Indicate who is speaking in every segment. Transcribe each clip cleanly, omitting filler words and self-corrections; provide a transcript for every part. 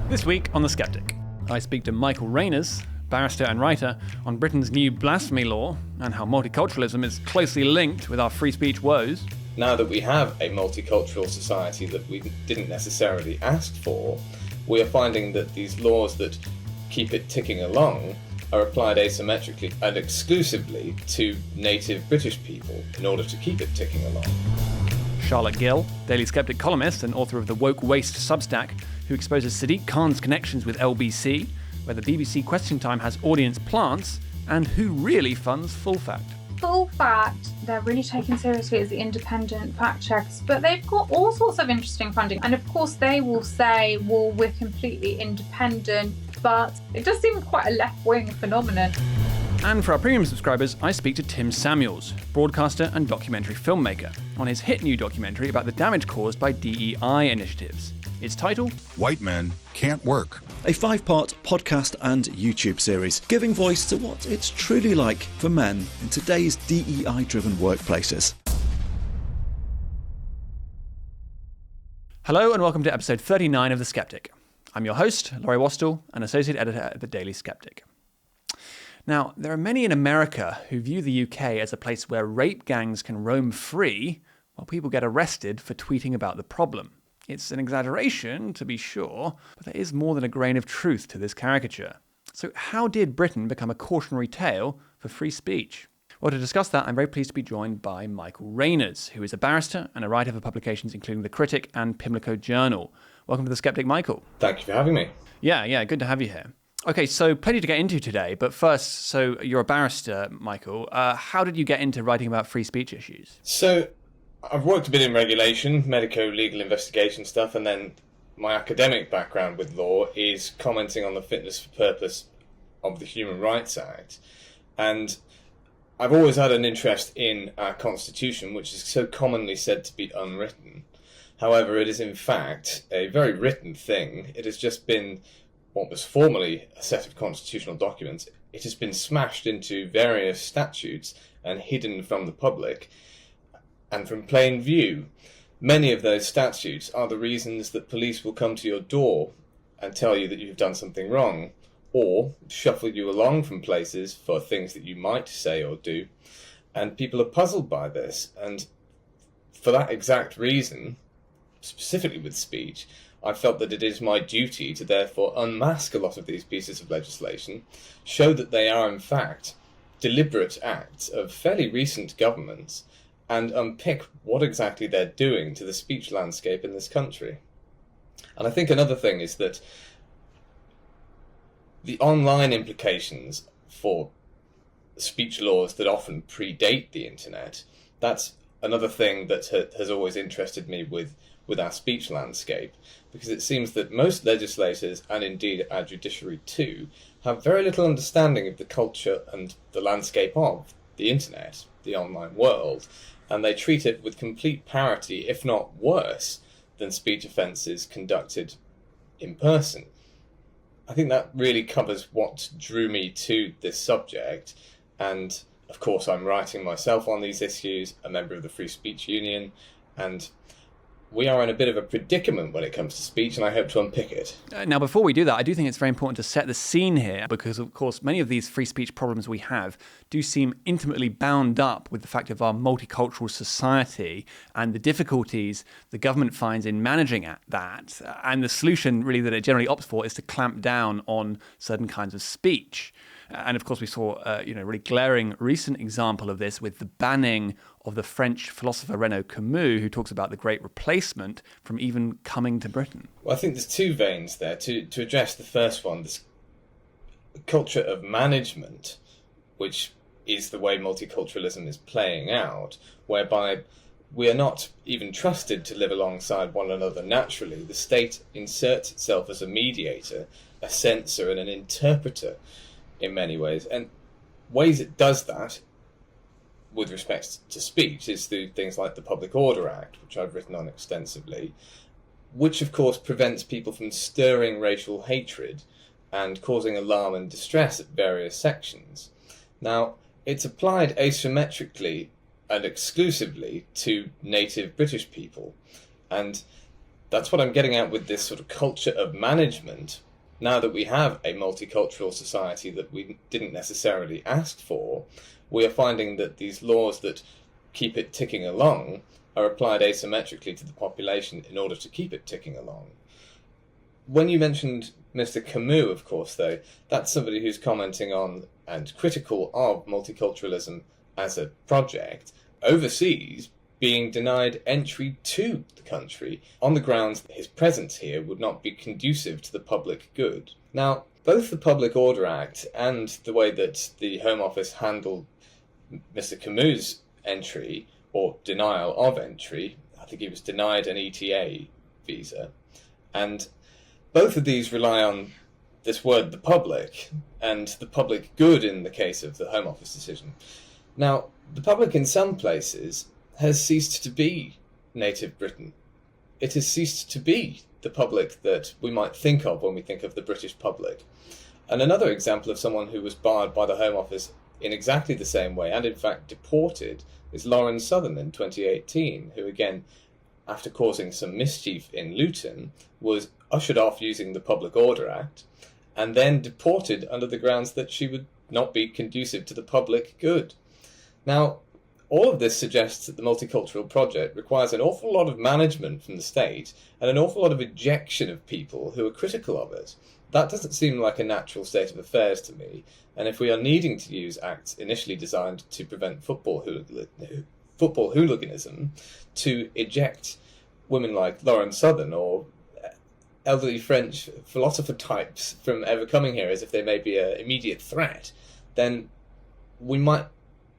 Speaker 1: This week on The Sceptic, I speak to Michael Reiners, barrister and writer, on Britain's new blasphemy law and how multiculturalism is closely linked with our free speech woes.
Speaker 2: Now that we have a multicultural society that we didn't necessarily ask for, we are finding that these laws that keep it ticking along are applied asymmetrically and exclusively to native British people in order to keep it ticking along.
Speaker 1: Charlotte Gill, Daily Sceptic columnist and author of the Woke Waste substack, who exposes Sadiq Khan's connections with LBC, whether BBC Question Time has audience plants, and who really funds Full Fact.
Speaker 3: Full Fact, they're really taken seriously as the independent fact checkers, but they've got all sorts of interesting funding. And of course they will say, well, we're completely independent, but it does seem quite a left-wing phenomenon.
Speaker 1: And for our premium subscribers, I speak to Tim Samuels, broadcaster and documentary filmmaker, on his hit new documentary about the damage caused by DEI initiatives. It's titled
Speaker 4: White Men Can't Work.
Speaker 5: A 5-part podcast and YouTube series, giving voice to what it's truly like for men in today's DEI-driven workplaces.
Speaker 1: Hello and welcome to episode 39 of The Sceptic. I'm your host, Laurie Wastell, an associate editor at the Daily Sceptic. Now, there are many in America who view the UK as a place where rape gangs can roam free while people get arrested for tweeting about the problem. It's an exaggeration, to be sure, but there is more than a grain of truth to this caricature. So how did Britain become a cautionary tale for free speech? Well, to discuss that, I'm very pleased to be joined by Michael Reiners, who is a barrister and a writer for publications including The Critic and Pimlico Journal. Welcome to The Sceptic, Michael.
Speaker 2: Thank you for having me.
Speaker 1: Yeah, good to have you here. Okay, so plenty to get into today, but first, so you're a barrister, Michael. How did you get into writing about free speech issues?
Speaker 2: So, I've worked a bit in regulation, medico-legal investigation stuff, and then my academic background with law is commenting on the fitness for purpose of the Human Rights Act. And I've always had an interest in our Constitution, which is so commonly said to be unwritten. However, it is in fact a very written thing. It has just been what was formerly a set of constitutional documents. It has been smashed into various statutes and hidden from the public and from plain view. Many of those statutes are the reasons that police will come to your door and tell you that you've done something wrong, or shuffle you along from places for things that you might say or do. And people are puzzled by this. And for that exact reason, specifically with speech, I felt that it is my duty to therefore unmask a lot of these pieces of legislation, show that they are in fact deliberate acts of fairly recent governments, and unpick what exactly they're doing to the speech landscape in this country. And I think another thing is that the online implications for speech laws that often predate the internet, that's another thing that has always interested me with our speech landscape, because it seems that most legislators, and indeed our judiciary too, have very little understanding of the culture and the landscape of the internet, the online world, and they treat it with complete parity, if not worse, than speech offences conducted in person. I think that really covers what drew me to this subject, and of course I'm writing myself on these issues, a member of the Free Speech Union, and we are in a bit of a predicament when it comes to speech, and I hope to unpick it.
Speaker 1: Now, before we do that, I do think it's very important to set the scene here, because, of course, many of these free speech problems we have do seem intimately bound up with the fact of our multicultural society and the difficulties the government finds in managing that. And the solution, really, that it generally opts for is to clamp down on certain kinds of speech. And of course, we saw a really glaring recent example of this with the banning of the French philosopher Renaud Camus, who talks about the Great Replacement, from even coming to Britain.
Speaker 2: Well, I think there's two veins there. To address the first one, this culture of management, which is the way multiculturalism is playing out, whereby we are not even trusted to live alongside one another naturally. The state inserts itself as a mediator, a censor, and an interpreter in many ways. And ways it does that with respect to speech is through things like the Public Order Act, which I've written on extensively, which of course prevents people from stirring racial hatred and causing alarm and distress at various sections. Now, it's applied asymmetrically and exclusively to native British people, and that's what I'm getting at with this sort of culture of management. Now that we have a multicultural society that we didn't necessarily ask for, we are finding that these laws that keep it ticking along are applied asymmetrically to the population in order to keep it ticking along. When you mentioned Mr. Camus, of course, though, that's somebody who's commenting on and critical of multiculturalism as a project overseas, being denied entry to the country on the grounds that his presence here would not be conducive to the public good. Now, both the Public Order Act and the way that the Home Office handled Mr. Camus' entry, or denial of entry, I think he was denied an ETA visa, and both of these rely on this word, the public, and the public good in the case of the Home Office decision. Now, the public in some places has ceased to be native Britain. It has ceased to be the public that we might think of when we think of the British public. And another example of someone who was barred by the Home Office in exactly the same way, and in fact deported, is Lauren Southern in 2018, who again, after causing some mischief in Luton, was ushered off using the Public Order Act, and then deported under the grounds that she would not be conducive to the public good. Now, all of this suggests that the multicultural project requires an awful lot of management from the state and an awful lot of ejection of people who are critical of it. That doesn't seem like a natural state of affairs to me, and if we are needing to use acts initially designed to prevent football hooliganism to eject women like Lauren Southern or elderly French philosopher types from ever coming here as if they may be an immediate threat, then we might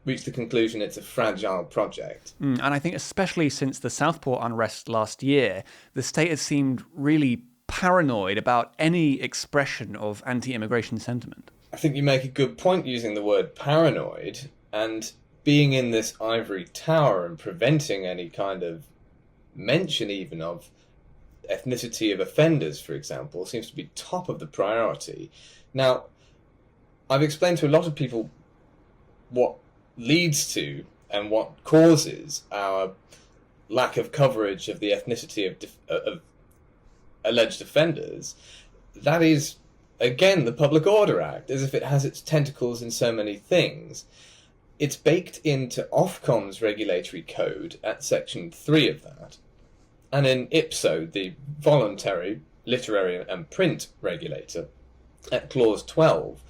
Speaker 2: reach the conclusion it's a fragile project.
Speaker 1: And I think especially since the Southport unrest last year, the state has seemed really paranoid about any expression of anti-immigration sentiment.
Speaker 2: I think you make a good point using the word paranoid, and being in this ivory tower and preventing any kind of mention even of ethnicity of offenders, for example, seems to be top of the priority. Now, I've explained to a lot of people what leads to and what causes our lack of coverage of the ethnicity of alleged offenders. That is, again, the Public Order Act, as if it has its tentacles in so many things. It's baked into Ofcom's regulatory code at Section 3 of that, and in IPSO, the voluntary literary and print regulator, at Clause 12.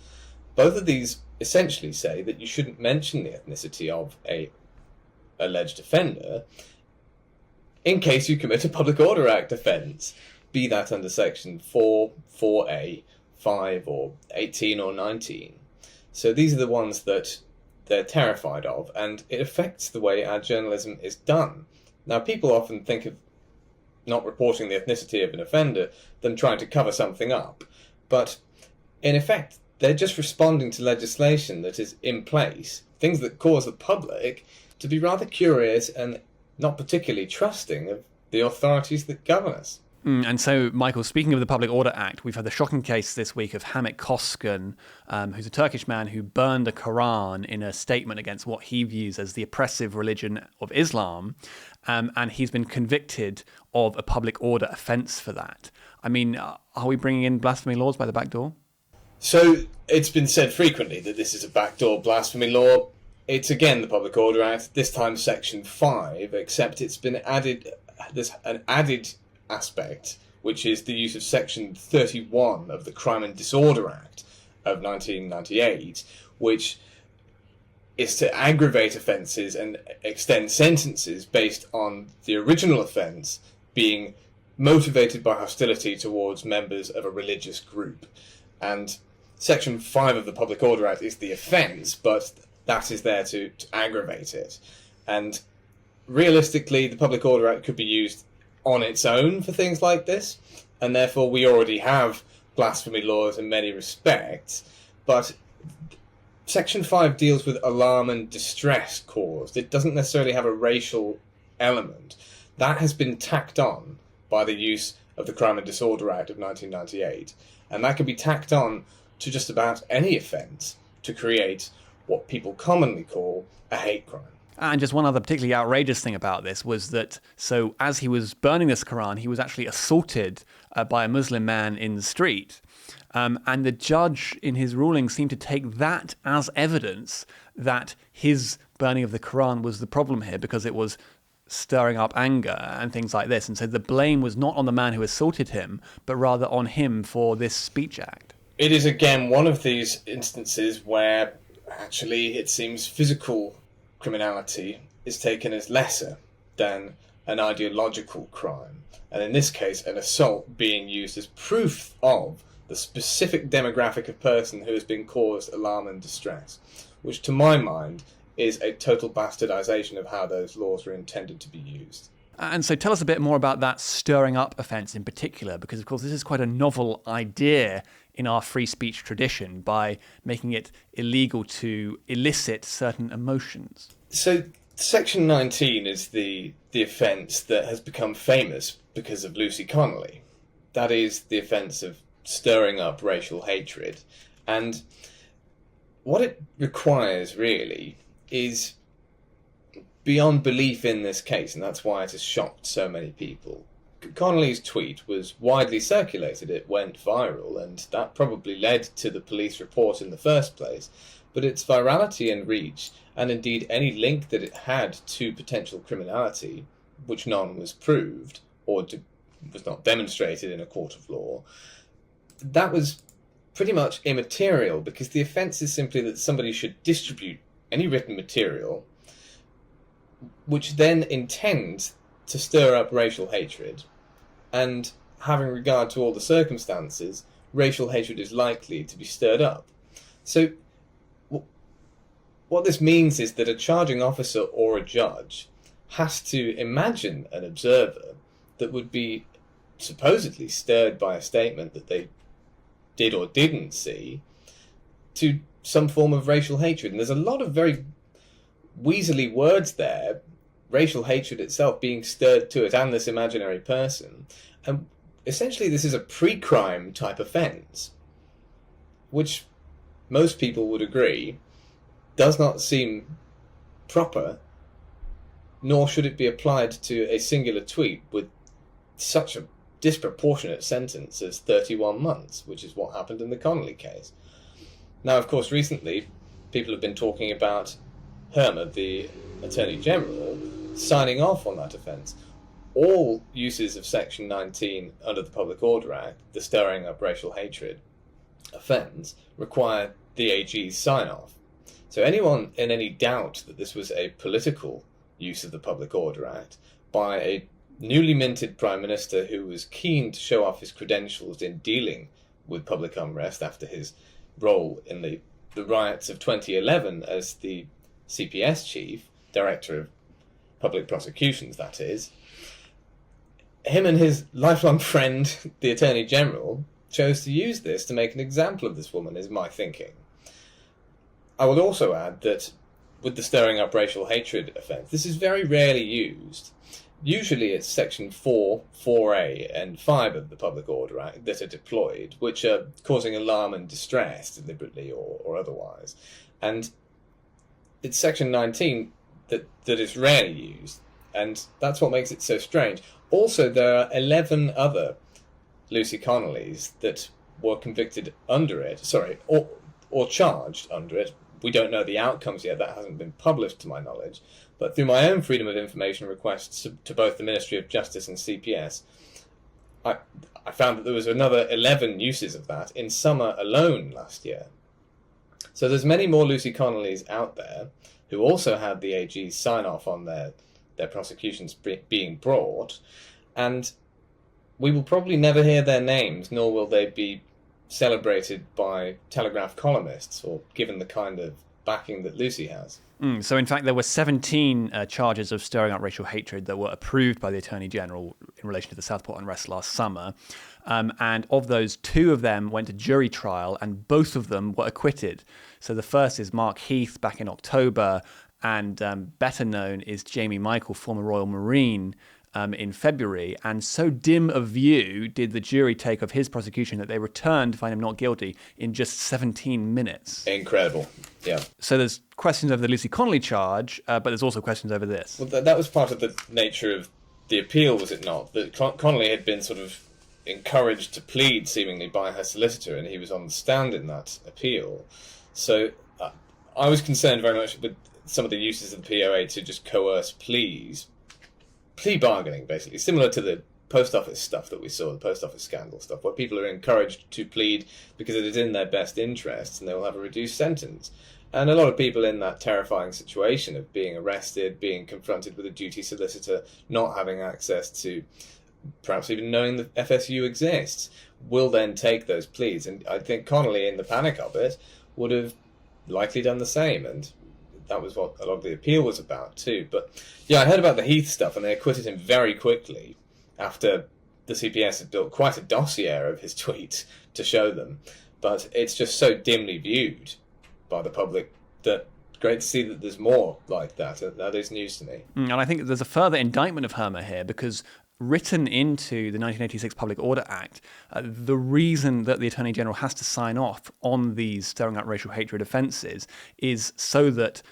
Speaker 2: Both of these essentially say that you shouldn't mention the ethnicity of a alleged offender in case you commit a Public Order Act offence, be that under Section 4, 4A, 5 or 18 or 19. So these are the ones that they're terrified of, and it affects the way our journalism is done. Now, people often think of not reporting the ethnicity of an offender than trying to cover something up, but in effect, they're just responding to legislation that is in place, things that cause the public to be rather curious and not particularly trusting of the authorities that govern us.
Speaker 1: And so, Michael, speaking of the Public Order Act, we've had the shocking case this week of Hamit Koskan, who's a Turkish man who burned a Quran in a statement against what he views as the oppressive religion of Islam, and he's been convicted of a public order offence for that. I mean, are we bringing in blasphemy laws by the back door?
Speaker 2: So it's been said frequently that this is a backdoor blasphemy law. It's again the Public Order Act, this time Section 5, except it's been added, there's an added aspect, which is the use of Section 31 of the Crime and Disorder Act of 1998, which is to aggravate offences and extend sentences based on the original offence being motivated by hostility towards members of a religious group. And Section 5 of the Public Order Act is the offence, but that is there to aggravate it. And realistically, the Public Order Act could be used on its own for things like this, and therefore we already have blasphemy laws in many respects, but Section 5 deals with alarm and distress caused. It doesn't necessarily have a racial element. That has been tacked on by the use of the Crime and Disorder Act of 1998, and that can be tacked on to just about any offence to create what people commonly call a hate crime.
Speaker 1: And just one other particularly outrageous thing about this was that, so as he was burning this Quran, he was actually assaulted by a Muslim man in the street. And the judge in his ruling seemed to take that as evidence that his burning of the Quran was the problem here, because it was stirring up anger and things like this. And so the blame was not on the man who assaulted him, but rather on him for this speech act.
Speaker 2: It is, again, one of these instances where actually it seems physical criminality is taken as lesser than an ideological crime. And in this case, an assault being used as proof of the specific demographic of person who has been caused alarm and distress, which to my mind is a total bastardization of how those laws were intended to be used.
Speaker 1: And so tell us a bit more about that stirring up offence in particular, because of course this is quite a novel idea in our free speech tradition by making it illegal to elicit certain emotions.
Speaker 2: So Section 19 is the offence that has become famous because of Lucy Connolly. That is the offence of stirring up racial hatred. And what it requires really is beyond belief in this case, and that's why it has shocked so many people. Connolly's tweet was widely circulated, it went viral, and that probably led to the police report in the first place. But its virality and reach, and indeed any link that it had to potential criminality, which none was proved, or was not demonstrated in a court of law, that was pretty much immaterial, because the offence is simply that somebody should distribute any written material which then intends to stir up racial hatred, and having regard to all the circumstances, racial hatred is likely to be stirred up. So what this means is that a charging officer or a judge has to imagine an observer that would be supposedly stirred by a statement that they did or didn't see to some form of racial hatred. And there's a lot of very weaselly words there, racial hatred itself being stirred to it, and this imaginary person. And essentially this is a pre-crime type offence, which most people would agree does not seem proper, nor should it be applied to a singular tweet with such a disproportionate sentence as 31 months, which is what happened in the Connolly case. Now, of course, recently people have been talking about Herman, the Attorney General, signing off on that offence. All uses of Section 19 under the Public Order Act, the stirring up racial hatred offence, require the AG's sign-off. So anyone in any doubt that this was a political use of the Public Order Act by a newly minted Prime Minister who was keen to show off his credentials in dealing with public unrest after his role in the riots of 2011 as the CPS chief, Director of Public Prosecutions, that is, him and his lifelong friend, the Attorney General, chose to use this to make an example of this woman, is my thinking. I would also add that with the stirring up racial hatred offence, this is very rarely used. Usually it's Section 4, 4A and 5 of the Public Order Act that are deployed, which are causing alarm and distress deliberately or otherwise. And it's Section 19 that is rarely used, and that's what makes it so strange. Also, there are 11 other Lucy Connollys that were convicted under it, or charged under it. We don't know the outcomes yet, that hasn't been published to my knowledge. But through my own Freedom of Information requests to both the Ministry of Justice and CPS, I found that there was another 11 uses of that in summer alone last year. So there's many more Lucy Connollys out there who also had the AG's sign-off on their prosecutions being brought, and we will probably never hear their names, nor will they be celebrated by Telegraph columnists or given the kind of backing that Lucy has.
Speaker 1: So in fact, there were 17 charges of stirring up racial hatred that were approved by the Attorney General in relation to the Southport unrest last summer. And of those, 2 of them went to jury trial, and both of them were acquitted. So the first is Mark Heath back in October, and better known is Jamie Michael, former Royal Marine, in February, and so dim a view did the jury take of his prosecution that they returned to find him not guilty in just 17 minutes.
Speaker 2: Incredible. Yeah.
Speaker 1: So there's questions over the Lucy Connolly charge, but there's also questions over this.
Speaker 2: Well, that was part of the nature of the appeal, was it not? That Connolly had been sort of encouraged to plead, seemingly, by her solicitor, and he was on the stand in that appeal. So I was concerned very much with some of the uses of the POA to just coerce pleas. Plea bargaining, basically, similar to the post office stuff that we saw, the post office scandal stuff, where people are encouraged to plead because it is in their best interests and they will have a reduced sentence. And a lot of people in that terrifying situation of being arrested, being confronted with a duty solicitor, not having access to perhaps even knowing the FSU exists, will then take those pleas. And I think Connolly, in the panic of it, would have likely done the same. And that was what a lot of the appeal was about too. But yeah, I heard about the Heath stuff, and they acquitted him very quickly after the CPS had built quite a dossier of his tweets to show them. But it's just so dimly viewed by the public that great to see that there's more like that. That is news to me.
Speaker 1: And I think there's a further indictment of Hermer here, because written into the 1986 Public Order Act, the reason that the Attorney General has to sign off on these stirring up racial hatred offences is so that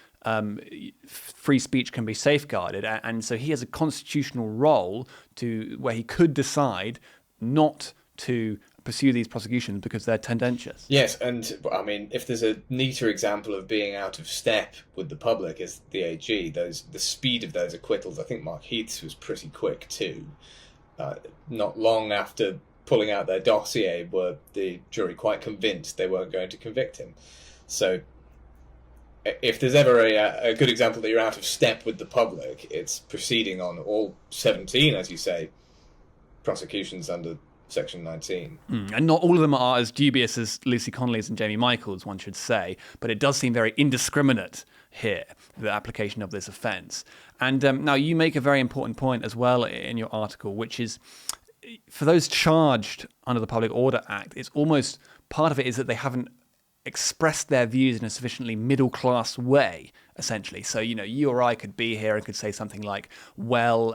Speaker 1: free speech can be safeguarded. And so he has a constitutional role to where he could decide not to pursue these prosecutions because they're tendentious.
Speaker 2: Yes, and I mean, if there's a neater example of being out of step with the public as the AG, the speed of those acquittals, I think Mark Heath's was pretty quick too. Not long after pulling out their dossier were the jury quite convinced they weren't going to convict him. So if there's ever a good example that you're out of step with the public, it's proceeding on all 17, as you say, prosecutions under Section 19.
Speaker 1: And not all of them are as dubious as Lucy Connolly's and Jamie Michael's, one should say, but it does seem very indiscriminate here, the application of this offence. And now you make a very important point as well in your article, which is for those charged under the Public Order Act, it's almost part of it is that they haven't expressed their views in a sufficiently middle-class way, essentially. So, you or I could be here and could say something like, well,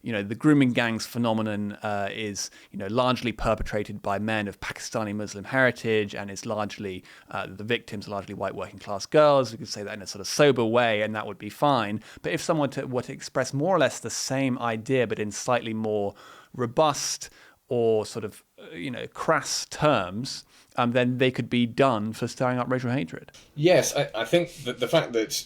Speaker 1: the grooming gangs phenomenon is, largely perpetrated by men of Pakistani Muslim heritage, and it's largely, the victims are largely white working-class girls. We could say that in a sort of sober way, and that would be fine. But if someone were to express more or less the same idea, but in slightly more robust or sort of, crass terms, then they could be done for stirring up racial hatred.
Speaker 2: Yes, I think that the fact that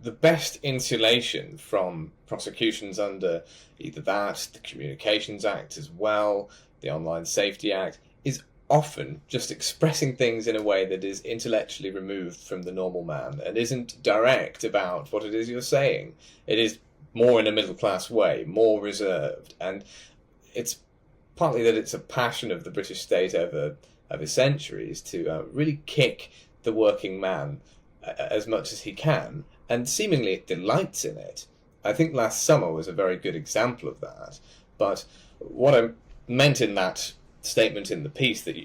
Speaker 2: the best insulation from prosecutions under either that, the Communications Act as well, the Online Safety Act, is often just expressing things in a way that is intellectually removed from the normal man and isn't direct about what it is you're saying. It is more in a middle-class way, more reserved, and it's partly that it's a passion of the British state over centuries to really kick the working man as much as he can, and seemingly it delights in it. I think last summer was a very good example of that. But what I meant in that statement in the piece, that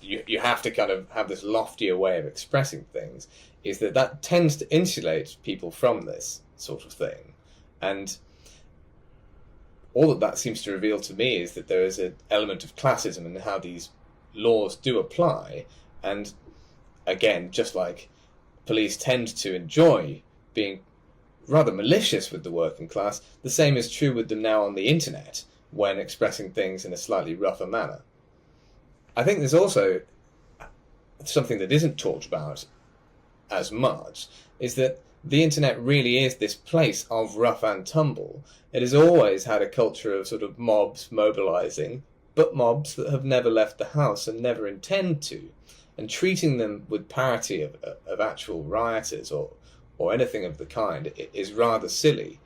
Speaker 2: you have to kind of have this loftier way of expressing things, is that tends to insulate people from this sort of thing. And all that seems to reveal to me is that there is an element of classism in how these laws do apply. And again, just like police tend to enjoy being rather malicious with the working class, the same is true with them now on the internet when expressing things in a slightly rougher manner. I think there's also something that isn't talked about as much, is that the internet really is this place of rough and tumble. It has always had a culture of sort of mobs mobilising, but mobs that have never left the house and never intend to, and treating them with parity of actual rioters or anything of the kind is rather silly.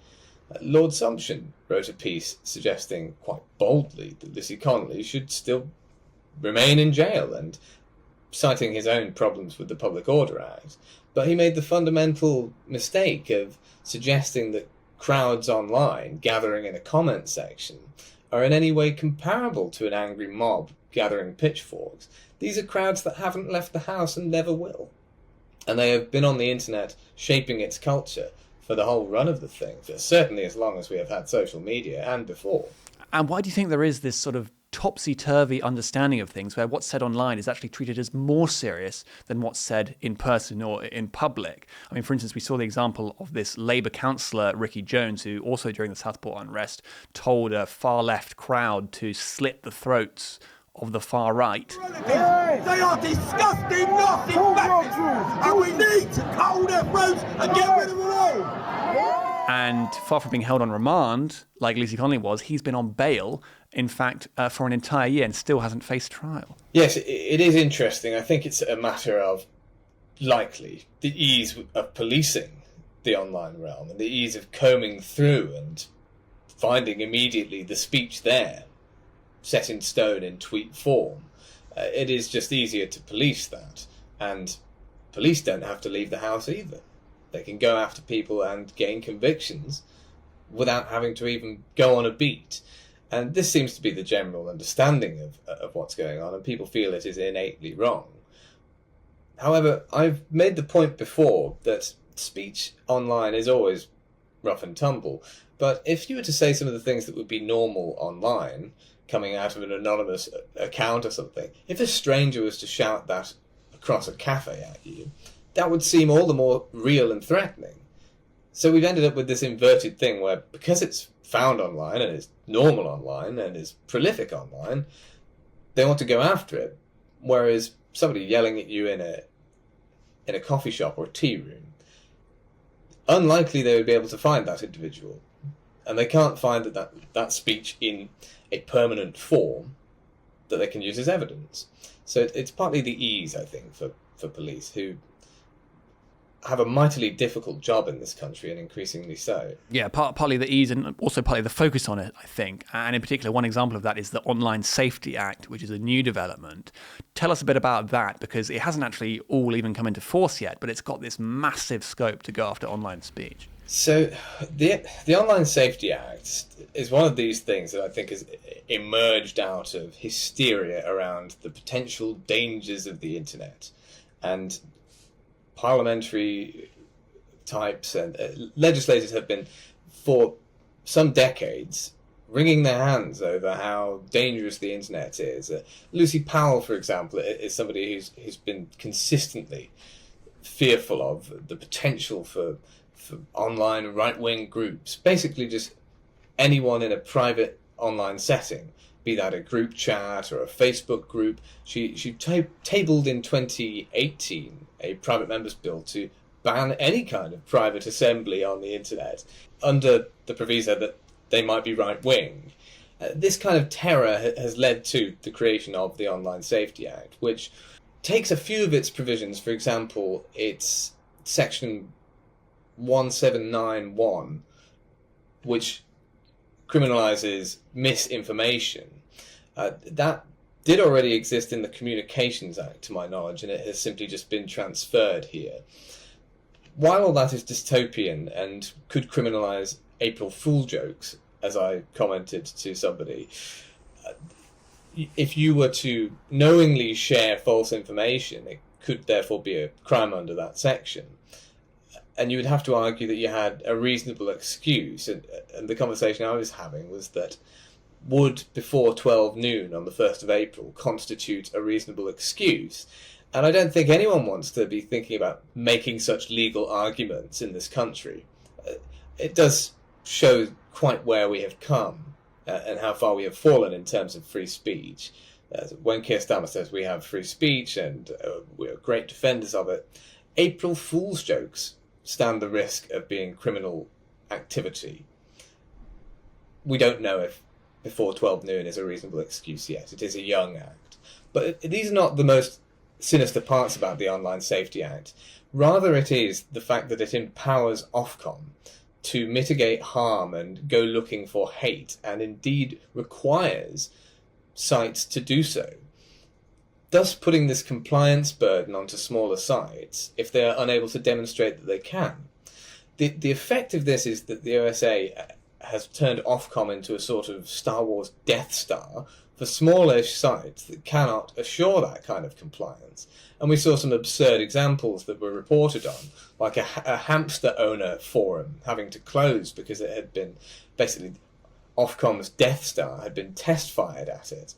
Speaker 2: Lord Sumption wrote a piece suggesting quite boldly that Lucy Connolly should still remain in jail, and citing his own problems with the Public Order Act. But he made the fundamental mistake of suggesting that crowds online gathering in a comment section are in any way comparable to an angry mob gathering pitchforks. These are crowds that haven't left the house and never will. And they have been on the internet shaping its culture for the whole run of the thing, for certainly as long as we have had social media and before.
Speaker 1: And why do you think there is this sort of topsy-turvy understanding of things where what's said online is actually treated as more serious than what's said in person or in public? I mean, for instance, we saw the example of this Labour councillor, Ricky Jones, who also during the Southport unrest told a far-left crowd to slit the throats of the far right.
Speaker 6: They are disgusting, nasty bastards, and we need to cull their throats and get rid of them all.
Speaker 1: And far from being held on remand, like Lucy Connolly was, he's been on bail, in fact, for an entire year and still hasn't faced trial.
Speaker 2: Yes, it is interesting. I think it's a matter of, likely, the ease of policing the online realm and the ease of combing through and finding immediately the speech there, set in stone in tweet form. It is just easier to police that. And police don't have to leave the house either. They can go after people and gain convictions without having to even go on a beat. And this seems to be the general understanding of what's going on, and people feel it is innately wrong. However, I've made the point before that speech online is always rough and tumble. But if you were to say some of the things that would be normal online, coming out of an anonymous account or something, if a stranger was to shout that across a cafe at you, that would seem all the more real and threatening. So we've ended up with this inverted thing where, because it's found online and is normal online and is prolific online, they want to go after it. Whereas somebody yelling at you in a coffee shop or a tea room, unlikely they would be able to find that individual. And they can't find that speech in a permanent form that they can use as evidence. So it's partly the ease, I think, for police, who have a mightily difficult job in this country, and increasingly so.
Speaker 1: Yeah, partly the ease and also partly the focus on it, I think. And in particular, one example of that is the Online Safety Act, which is a new development. Tell us a bit about that, because it hasn't actually all even come into force yet, but it's got this massive scope to go after online speech.
Speaker 2: So the Online Safety Act is one of these things that I think has emerged out of hysteria around the potential dangers of the internet. And parliamentary types and legislators have been, for some decades, wringing their hands over how dangerous the internet is. Lucy Powell, for example, is somebody who's been consistently fearful of the potential for online right-wing groups, basically just anyone in a private online setting, be that a group chat or a Facebook group. She tabled in 2018 a private members bill to ban any kind of private assembly on the internet under the proviso that they might be right-wing. This kind of terror has led to the creation of the Online Safety Act, which takes a few of its provisions. For example, its section 1791, which criminalises misinformation. That did already exist in the Communications Act, to my knowledge, and it has simply just been transferred here. While all that is dystopian and could criminalise April Fool jokes, as I commented to somebody, if you were to knowingly share false information, it could therefore be a crime under that section. And you would have to argue that you had a reasonable excuse. And the conversation I was having was that would before 12 noon on the 1st of April constitute a reasonable excuse? And I don't think anyone wants to be thinking about making such legal arguments in this country. It does show quite where we have come and how far we have fallen in terms of free speech. When Keir Starmer says we have free speech and we're great defenders of it, April Fool's jokes stand the risk of being criminal activity. We don't know if before 12 noon is a reasonable excuse yet. It is a young act. But these are not the most sinister parts about the Online Safety Act. Rather, it is the fact that it empowers Ofcom to mitigate harm and go looking for hate, and indeed requires sites to do so, thus putting this compliance burden onto smaller sites if they are unable to demonstrate that they can. The effect of this is that the OSA has turned Ofcom into a sort of Star Wars Death Star for for smallish sites that cannot assure that kind of compliance. And we saw some absurd examples that were reported on, like a hamster owner forum having to close because it had been basically Ofcom's Death Star had been test fired at it.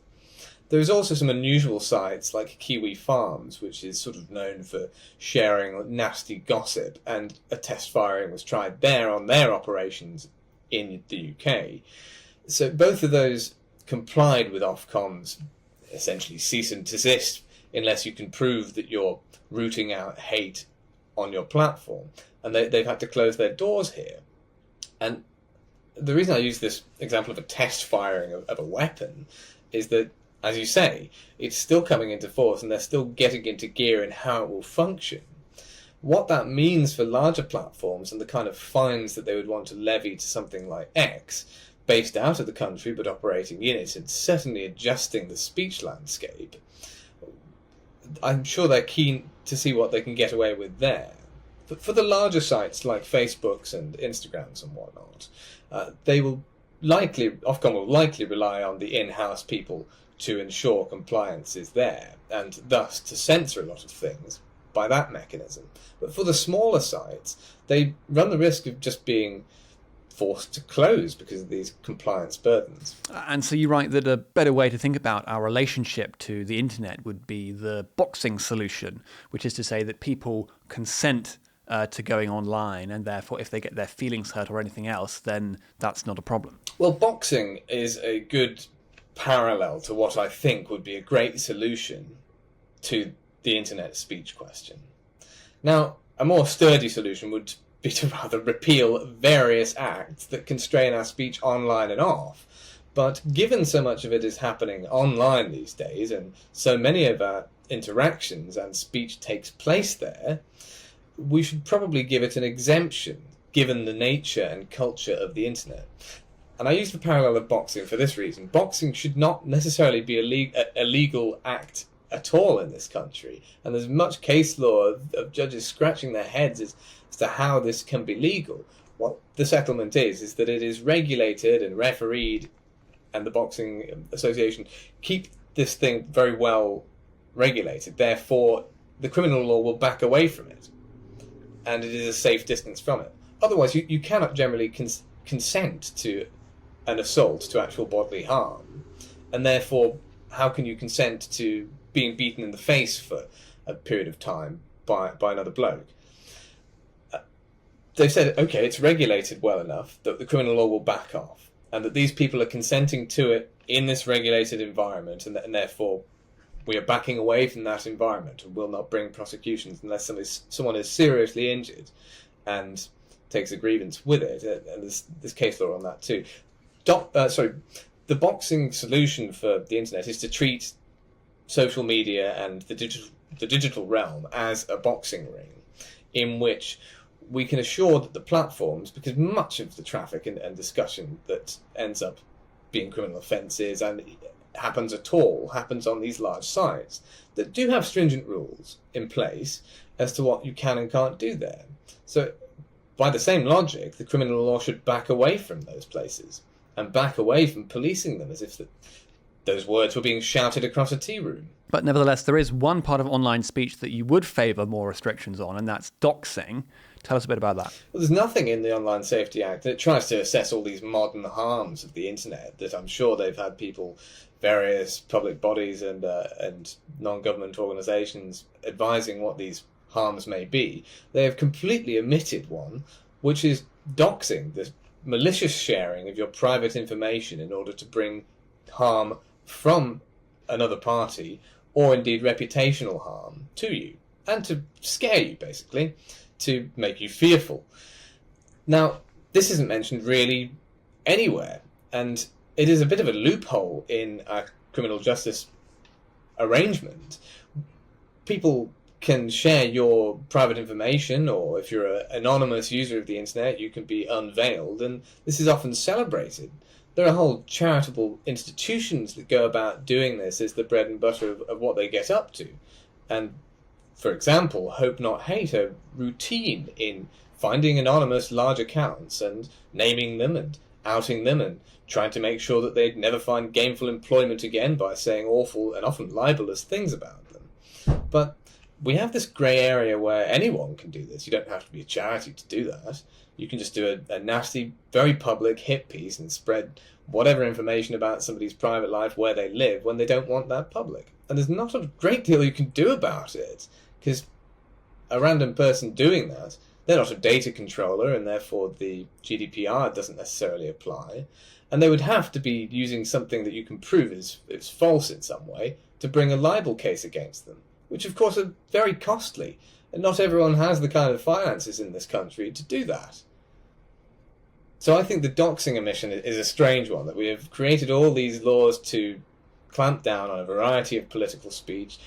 Speaker 2: There was also some unusual sites like Kiwi Farms, which is sort of known for sharing nasty gossip, and a test firing was tried there on their operations in the UK. So both of those complied with Ofcom's essentially cease and desist unless you can prove that you're rooting out hate on your platform. And they've had to close their doors here. And the reason I use this example of a test firing of a weapon is that, as you say, it's still coming into force and they're still getting into gear in how it will function. What that means for larger platforms and the kind of fines that they would want to levy to something like X, based out of the country but operating in it, and certainly adjusting the speech landscape, I'm sure they're keen to see what they can get away with there. But for the larger sites like Facebooks and Instagrams and whatnot, Ofcom will likely rely on the in-house people to ensure compliance is there, and thus to censor a lot of things by that mechanism. But for the smaller sites, they run the risk of just being forced to close because of these compliance burdens.
Speaker 1: And so you write that a better way to think about our relationship to the internet would be the boxing solution, which is to say that people consent to going online, and therefore if they get their feelings hurt or anything else, then that's not a problem.
Speaker 2: Well, boxing is a good parallel to what I think would be a great solution to the internet speech question. Now, a more sturdy solution would be to rather repeal various acts that constrain our speech online and off. But given so much of it is happening online these days, and so many of our interactions and speech takes place there, we should probably give it an exemption, given the nature and culture of the internet. And I use the parallel of boxing for this reason. Boxing should not necessarily be a legal act at all in this country. And there's much case law of judges scratching their heads as to how this can be legal. What the settlement is that it is regulated and refereed, and the Boxing Association keep this thing very well regulated. Therefore, the criminal law will back away from it, and it is a safe distance from it. Otherwise, you cannot generally consent to an assault to actual bodily harm, and therefore, how can you consent to being beaten in the face for a period of time by another bloke? They said, okay, it's regulated well enough that the criminal law will back off, and that these people are consenting to it in this regulated environment, and therefore we are backing away from that environment and will not bring prosecutions unless someone is seriously injured and takes a grievance with it. And there's case law on that too. The boxing solution for the internet is to treat social media and the digital realm as a boxing ring, in which we can assure that the platforms, because much of the traffic and discussion that ends up being criminal offences and happens on these large sites, that do have stringent rules in place as to what you can and can't do there. So by the same logic, the criminal law should back away from those places and back away from policing them as if those words were being shouted across a tea room.
Speaker 1: But nevertheless, there is one part of online speech that you would favour more restrictions on, and that's doxing. Tell us a bit about that.
Speaker 2: Well, there's nothing in the Online Safety Act that tries to assess all these modern harms of the internet that I'm sure they've had people, various public bodies and non-government organisations advising what these harms may be. They have completely omitted one, which is doxing, the malicious sharing of your private information in order to bring harm from another party, or indeed reputational harm to you, and to scare you, basically, to make you fearful. Now, this isn't mentioned really anywhere, and it is a bit of a loophole in our criminal justice arrangement. People can share your private information, or if you're an anonymous user of the internet, you can be unveiled, and this is often celebrated. There are whole charitable institutions that go about doing this as the bread and butter of what they get up to. And, for example, Hope Not Hate are routine in finding anonymous large accounts and naming them and outing them and trying to make sure that they'd never find gainful employment again by saying awful and often libelous things about them. But we have this grey area where anyone can do this. You don't have to be a charity to do that. You can just do a nasty, very public hit piece and spread whatever information about somebody's private life, where they live, when they don't want that public. And there's not a great deal you can do about it, because a random person doing that, they're not a data controller, and therefore the GDPR doesn't necessarily apply. And they would have to be using something that you can prove is false in some way to bring a libel case against them, which of course are very costly. And not everyone has the kind of finances in this country to do that. So I think the doxing omission is a strange one, that we have created all these laws to clamp down on a variety of political speech,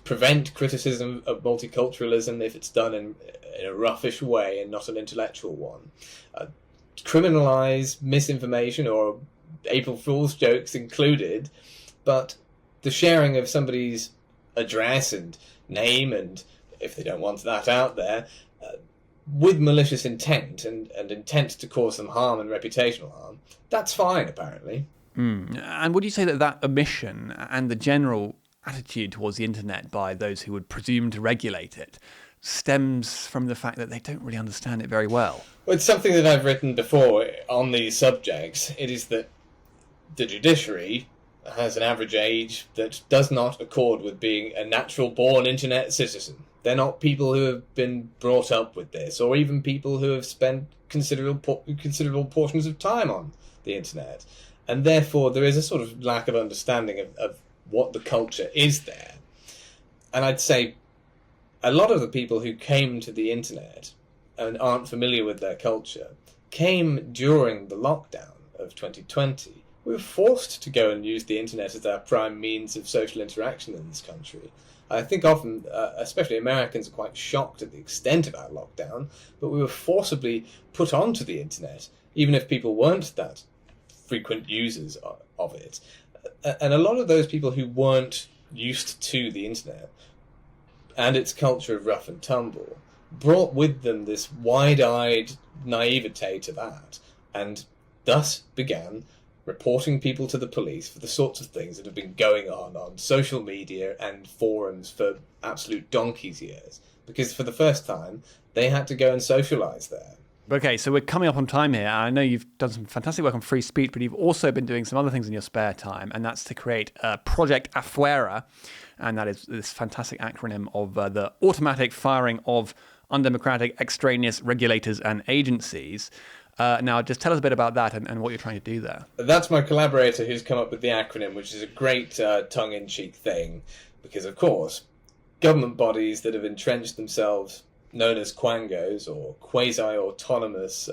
Speaker 2: prevent criticism of multiculturalism if it's done in a roughish way and not an intellectual one, criminalise misinformation or April Fool's jokes included, but the sharing of somebody's address and name, and if they don't want that out there, with malicious intent and intent to cause them harm and reputational harm, that's fine, apparently.
Speaker 1: And would you say that omission and the general attitude towards the internet by those who would presume to regulate it stems from the fact that they don't really understand it very well?
Speaker 2: Well, it's something that I've written before on these subjects. It is that the judiciary has an average age that does not accord with being a natural-born internet citizen. They're not people who have been brought up with this, or even people who have spent considerable portions of time on the internet. And therefore there is a sort of lack of understanding of what the culture is there. And I'd say a lot of the people who came to the internet and aren't familiar with their culture came during the lockdown of 2020. We were forced to go and use the internet as our prime means of social interaction in this country. I think often, especially Americans, are quite shocked at the extent of our lockdown, but we were forcibly put onto the internet, even if people weren't that frequent users of it. And a lot of those people who weren't used to the internet and its culture of rough and tumble brought with them this wide-eyed naivete to that, and thus began reporting people to the police for the sorts of things that have been going on social media and forums for absolute donkey's years. Because for the first time, they had to go and socialise there.
Speaker 1: Okay, so we're coming up on time here. I know you've done some fantastic work on free speech, but you've also been doing some other things in your spare time, and that's to create Project Afuera, and that is this fantastic acronym of the automatic firing of undemocratic, extraneous regulators and agencies. Now, just tell us a bit about that and what you're trying to do there.
Speaker 2: That's my collaborator who's come up with the acronym, which is a great tongue-in-cheek thing, because, of course, government bodies that have entrenched themselves, known as quangos, or quasi-autonomous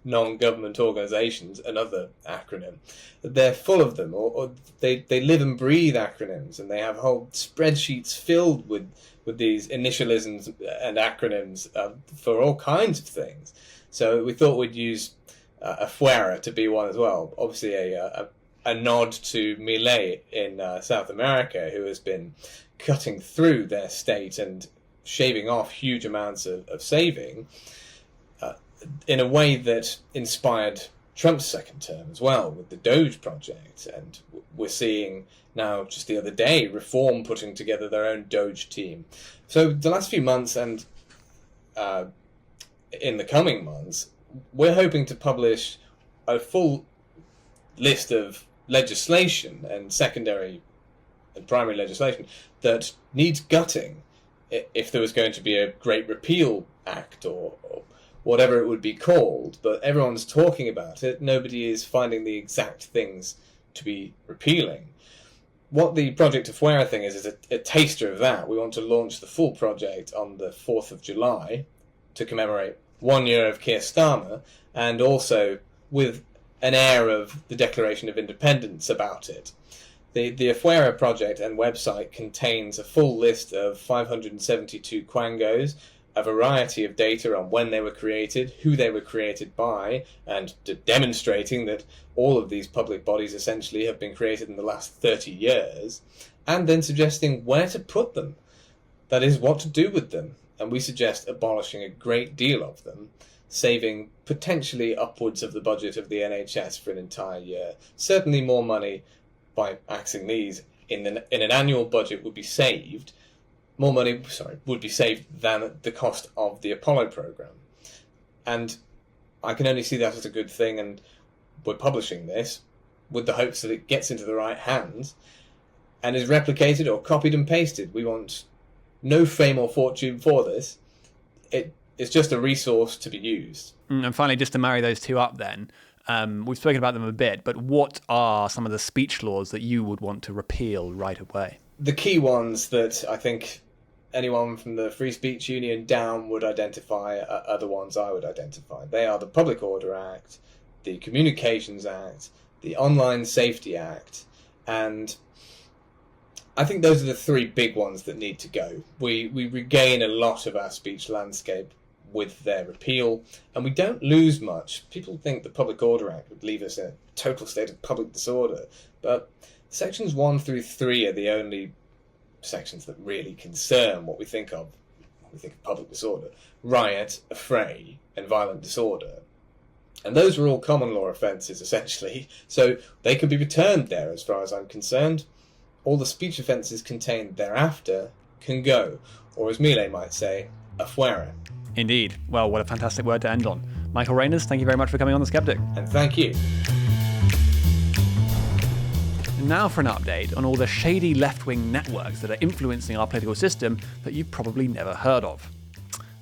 Speaker 2: non-government organisations, another acronym, they're full of them, or they live and breathe acronyms, and they have whole spreadsheets filled with these initialisms and acronyms for all kinds of things. So we thought we'd use Afuera to be one as well. Obviously a nod to Milei in South America, who has been cutting through their state and shaving off huge amounts of saving in a way that inspired Trump's second term as well, with the Doge project. And we're seeing now, just the other day, Reform putting together their own Doge team. So the last few months and in the coming months, we're hoping to publish a full list of legislation and secondary and primary legislation that needs gutting if there was going to be a Great Repeal Act or whatever it would be called. But everyone's talking about it. Nobody is finding the exact things to be repealing. What the Project Afuera thing is a taster of that. We want to launch the full project on the 4th of July to commemorate 1 year of Keir Starmer, and also with an air of the Declaration of Independence about it. The Afuera project and website contains a full list of 572 quangos, a variety of data on when they were created, who they were created by, and demonstrating that all of these public bodies essentially have been created in the last 30 years, and then suggesting where to put them. That is, what to do with them. And we suggest abolishing a great deal of them saving potentially upwards of the budget of the NHS for an entire year. Certainly more money by axing these in an annual budget would be saved. More money, would be saved than the cost of the Apollo programme. And I can only see that as a good thing, and we're publishing this with the hopes that it gets into the right hands and is replicated or copied and pasted. We want no fame or fortune for this. It's just a resource to be used.
Speaker 1: And finally, just to marry those two up then, we've spoken about them a bit, but what are some of the speech laws that you would want to repeal right away?
Speaker 2: The key ones that I think anyone from the Free Speech Union down would identify are the ones I would identify. They are the Public Order Act, the Communications Act, the Online Safety Act, and I think those are the three big ones that need to go. We regain a lot of our speech landscape with their repeal, and we don't lose much. People think the Public Order Act would leave us in a total state of public disorder, but sections 1 through 3 are the only sections that really concern what we think of when we think of public disorder: riot, affray, and violent disorder. And those were all common law offences, essentially, so they could be returned there as far as I'm concerned. All the speech offences contained thereafter can go, or as Millet might say, afuera.
Speaker 1: Indeed. Well, what a fantastic word to end on. Michael Reiners, thank you very much for coming on The Sceptic.
Speaker 2: And thank you.
Speaker 1: Now for an update on all the shady left-wing networks that are influencing our political system that you've probably never heard of.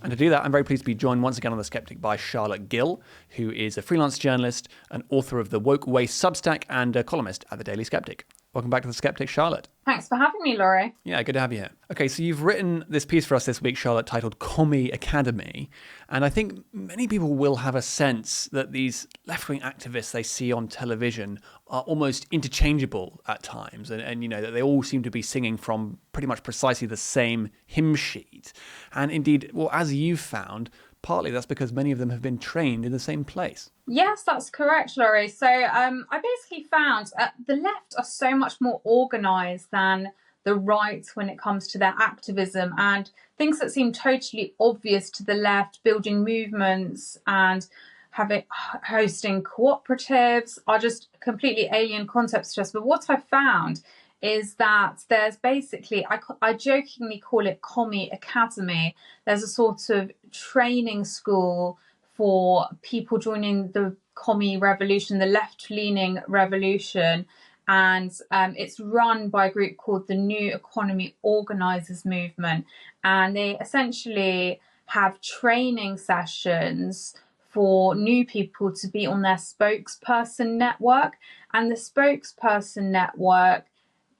Speaker 1: And to do that, I'm very pleased to be joined once again on The Sceptic by Charlotte Gill, who is a freelance journalist, an author of the woes substack, and a columnist at the Daily Sceptic. Welcome back to The Sceptic, Charlotte.
Speaker 3: Thanks for having me, Laurie.
Speaker 1: Yeah, good to have you here. Okay, so you've written this piece for us this week, Charlotte, titled Commie Academy. And I think many people will have a sense that these left-wing activists they see on television are almost interchangeable at times. And you know, that they all seem to be singing from pretty much precisely the same hymn sheet. And indeed, well, as you've found, partly that's because many of them have been trained in the same place.
Speaker 3: Yes, that's correct, Laurie. So I basically found the left are so much more organised than the right when it comes to their activism, and things that seem totally obvious to the left, building movements and hosting cooperatives, are just completely alien concepts to us. But what I found is that there's basically, I jokingly call it Commie Academy. There's a sort of training school for people joining the commie revolution, the left-leaning revolution, and it's run by a group called the New Economy Organisers Movement, and they essentially have training sessions for new people to be on their spokesperson network, and the spokesperson network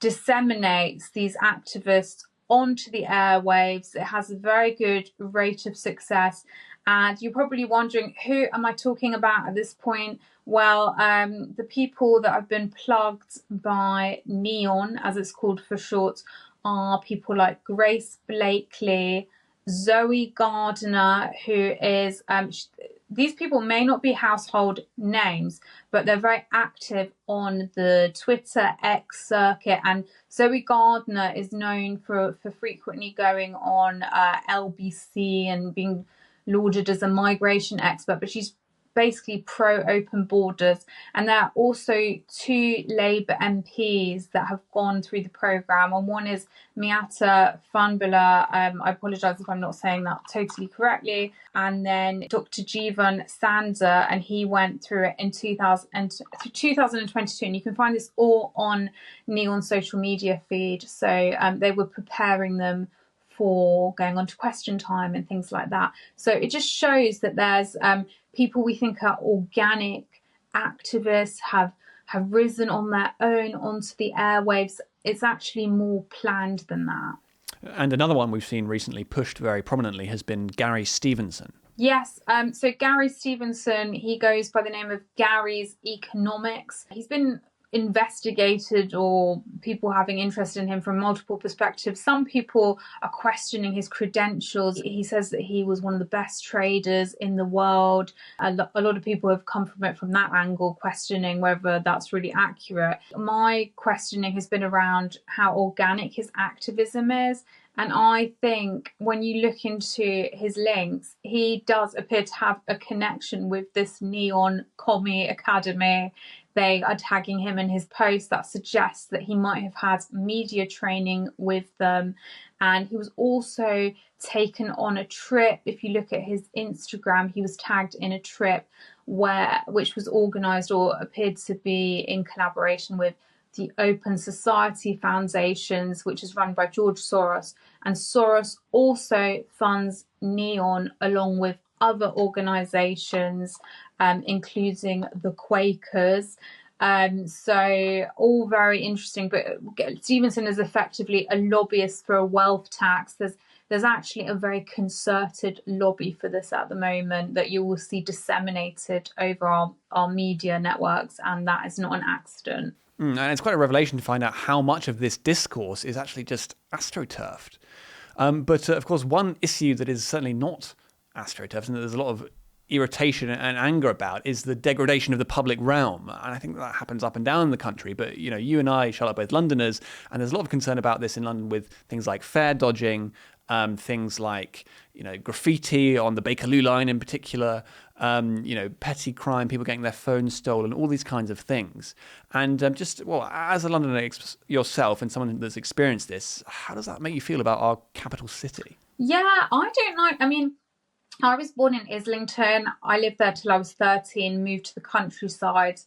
Speaker 3: disseminates these activists onto the airwaves. It has a very good rate of success. And you're probably wondering, who am I talking about at this point? Well, the people that have been plugged by Neon, as it's called for short, are people like Grace Blakely, Zoe Gardner, who is... these people may not be household names, but they're very active on the Twitter X circuit. And Zoe Gardner is known for frequently going on LBC and being lauded as a migration expert, but she's basically pro-open borders. And there are also 2 Labour MPs that have gone through the programme, and one is Miata Funbula, I apologise if I'm not saying that totally correctly, and then Dr. Jeevan Sander, and he went through it in 2022, and you can find this all on Neon's social media feed. So they were preparing them for going on to Question Time and things like that. So it just shows that there's people we think are organic activists have risen on their own onto the airwaves. It's actually more planned than that.
Speaker 1: And another one we've seen recently pushed very prominently has been Gary Stevenson.
Speaker 3: Yes, so Gary Stevenson, he goes by the name of Gary's Economics. He's been investigated, or people having interest in him from multiple perspectives. Some people are questioning his credentials. He says that he was one of the best traders in the world. A lot of people have come from it from that angle, questioning whether that's really accurate. My questioning has been around how organic his activism is. And I think when you look into his links, he does appear to have a connection with this neon Commie Academy. They are tagging him in his post that suggests that he might have had media training with them. And he was also taken on a trip. If you look at his Instagram, he was tagged in a trip which was organised or appeared to be in collaboration with the Open Society Foundations, which is run by George Soros. And Soros also funds Neon along with other organisations, including the Quakers. So all very interesting. But Stevenson is effectively a lobbyist for a wealth tax. There's actually a very concerted lobby for this at the moment that you will see disseminated over our media networks, and that is not an accident.
Speaker 1: And it's quite a revelation to find out how much of this discourse is actually just astroturfed. But of course, one issue that is certainly not astroturfed, and that there's a lot of irritation and anger about, is the degradation of the public realm. And I think that happens up and down the country. But, you know, you and I, Charlotte, are both Londoners, and there's a lot of concern about this in London with things like fare dodging, things like, you know, graffiti on the Bakerloo line in particular, you know, petty crime, people getting their phones stolen, all these kinds of things. And as a Londoner yourself and someone that's experienced this, how does that make you feel about our capital city?
Speaker 3: Yeah, I don't know. I mean, I was born in Islington. I lived there till I was 13, moved to the countryside,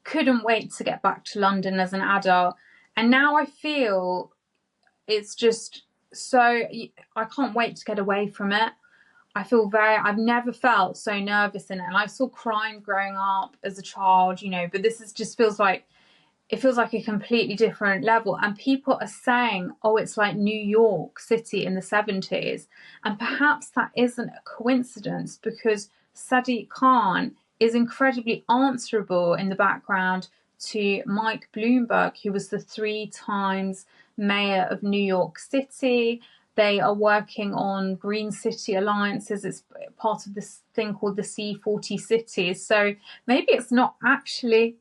Speaker 3: couldn't wait to get back to London as an adult. And now I feel it's just so, I can't wait to get away from it. I've never felt so nervous in it. And I saw crime growing up as a child, you know, but just feels like a completely different level. And people are saying, oh, it's like New York City in the 70s. And perhaps that isn't a coincidence, because Sadiq Khan is incredibly answerable in the background to Mike Bloomberg, who was the 3 times mayor of New York City. They are working on Green City Alliances. It's part of this thing called the C40 cities. So maybe it's not actually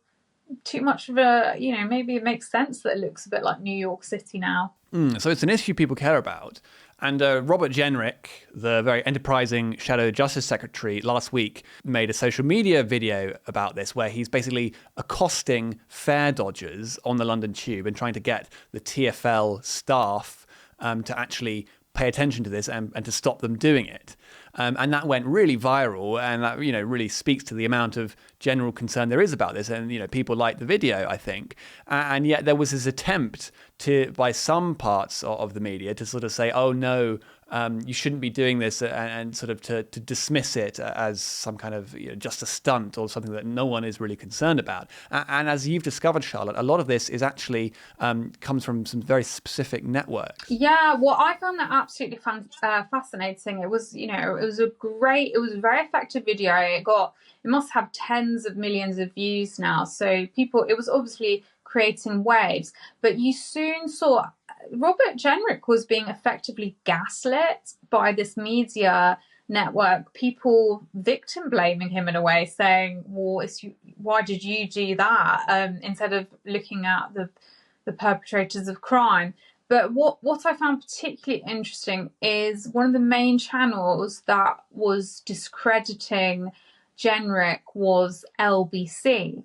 Speaker 3: too much of a, you know, maybe it makes sense that it looks a bit like New York City now.
Speaker 1: So it's an issue people care about. And Robert Jenrick, the very enterprising Shadow Justice Secretary, last week made a social media video about this, where he's basically accosting fare dodgers on the London Tube and trying to get the TfL staff to actually pay attention to this and to stop them doing it. And that went really viral, and that, you know, really speaks to the amount of general concern there is about this. And, you know, people liked the video, I think. And yet there was this attempt by some parts of the media to sort of say, oh no, you shouldn't be doing this, and sort of to dismiss it as some kind of, you know, just a stunt or something that no one is really concerned about. And as you've discovered, Charlotte, a lot of this is actually comes from some very specific networks.
Speaker 3: Yeah, well, I found that absolutely fascinating. It was, you know, it was a very effective video. It must have tens of millions of views now. So it was obviously creating waves. But you soon saw Robert Jenrick was being effectively gaslit by this media network, people victim blaming him in a way, saying, well, why did you do that, instead of looking at the perpetrators of crime. But what I found particularly interesting is one of the main channels that was discrediting Jenrick was LBC,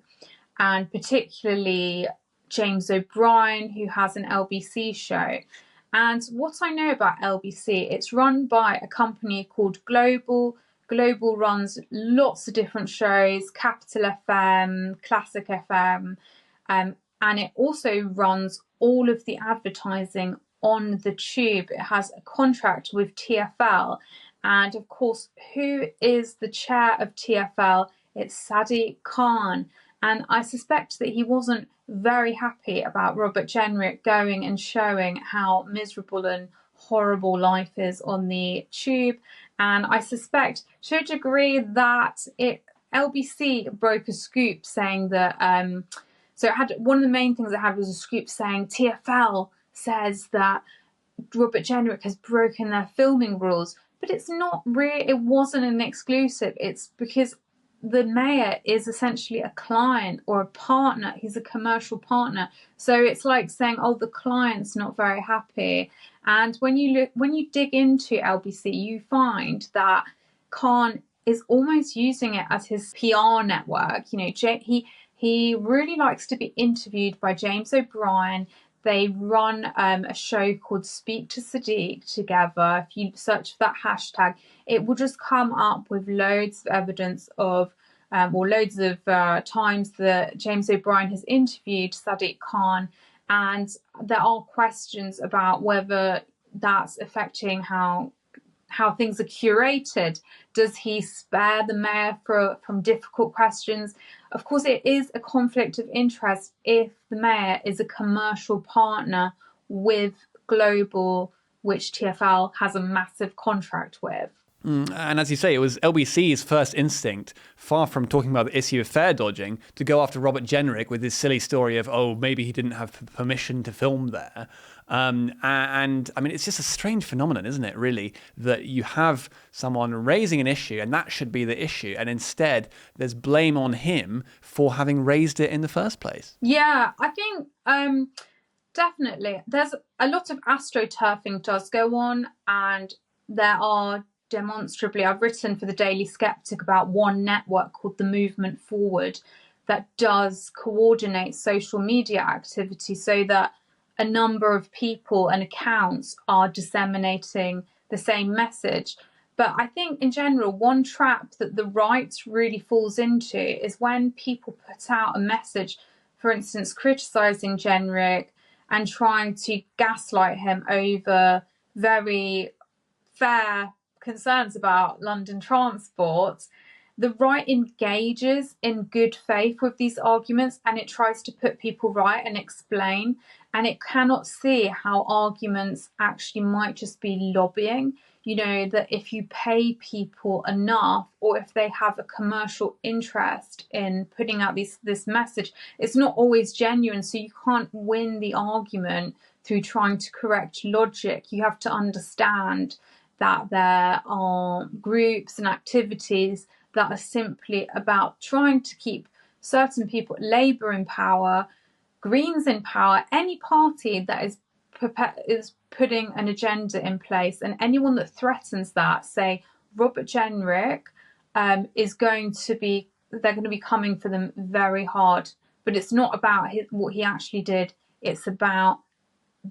Speaker 3: and particularly James O'Brien, who has an LBC show. And what I know about LBC, it's run by a company called Global. Global runs lots of different shows, Capital FM, Classic FM, and it also runs all of the advertising on the tube. It has a contract with TfL. And of course, who is the chair of TfL? It's Sadiq Khan. And I suspect that he wasn't very happy about Robert Jenrick going and showing how miserable and horrible life is on the tube. And I suspect to a degree that LBC broke a scoop saying that So it had, one of the main things it had was a scoop saying TfL says that Robert Jenrick has broken their filming rules, but it's not really, it wasn't an exclusive. It's because the mayor is essentially a client or a partner. He's a commercial partner. So it's like saying, oh, the client's not very happy. And when you dig into LBC, you find that Khan is almost using it as his PR network. You know, he really likes to be interviewed by James O'Brien. They run a show called Speak to Sadiq together. If you search for that hashtag, it will just come up with loads of evidence of, or loads of times that James O'Brien has interviewed Sadiq Khan. And there are questions about whether that's affecting how things are curated. Does he spare the mayor from difficult questions? Of course, it is a conflict of interest if the mayor is a commercial partner with Global, which TfL has a massive contract with.
Speaker 1: And as you say, it was LBC's first instinct, far from talking about the issue of fare dodging, to go after Robert Jenrick with this silly story of, oh, maybe he didn't have permission to film there. And I mean, it's just a strange phenomenon, isn't it, really, that you have someone raising an issue and that should be the issue. And instead, there's blame on him for having raised it in the first place.
Speaker 3: Yeah, I think definitely. There's a lot of astroturfing does go on, and there are demonstrably, I've written for the Daily Sceptic about one network called the Movement Forward that does coordinate social media activity so that a number of people and accounts are disseminating the same message. But I think in general, one trap that the right really falls into is when people put out a message, for instance, criticising Jenrick and trying to gaslight him over very fair concerns about London transport. The right engages in good faith with these arguments and it tries to put people right and explain, and it cannot see how arguments actually might just be lobbying. You know, that if you pay people enough or if they have a commercial interest in putting out this message, it's not always genuine. So you can't win the argument through trying to correct logic. You have to understand that there are groups and activities that are simply about trying to keep certain people, Labour in power, Greens in power, any party that is putting an agenda in place, and anyone that threatens that, say Robert Jenrick, they're going to be coming for them very hard. But it's not about what he actually did. It's about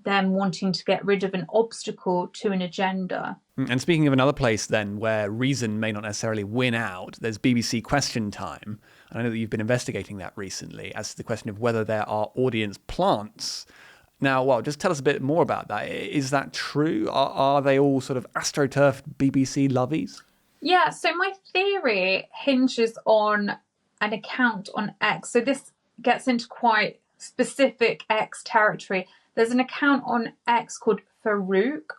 Speaker 3: them wanting to get rid of an obstacle to an agenda.
Speaker 1: And speaking of another place then where reason may not necessarily win out, there's BBC Question Time. And I know that you've been investigating that recently as to the question of whether there are audience plants. Now, well, just tell us a bit more about that. Is that true? Are they all sort of astroturf BBC lovies?
Speaker 3: Yeah, so my theory hinges on an account on X. So this gets into quite specific X territory. There's an account on X called Farouk.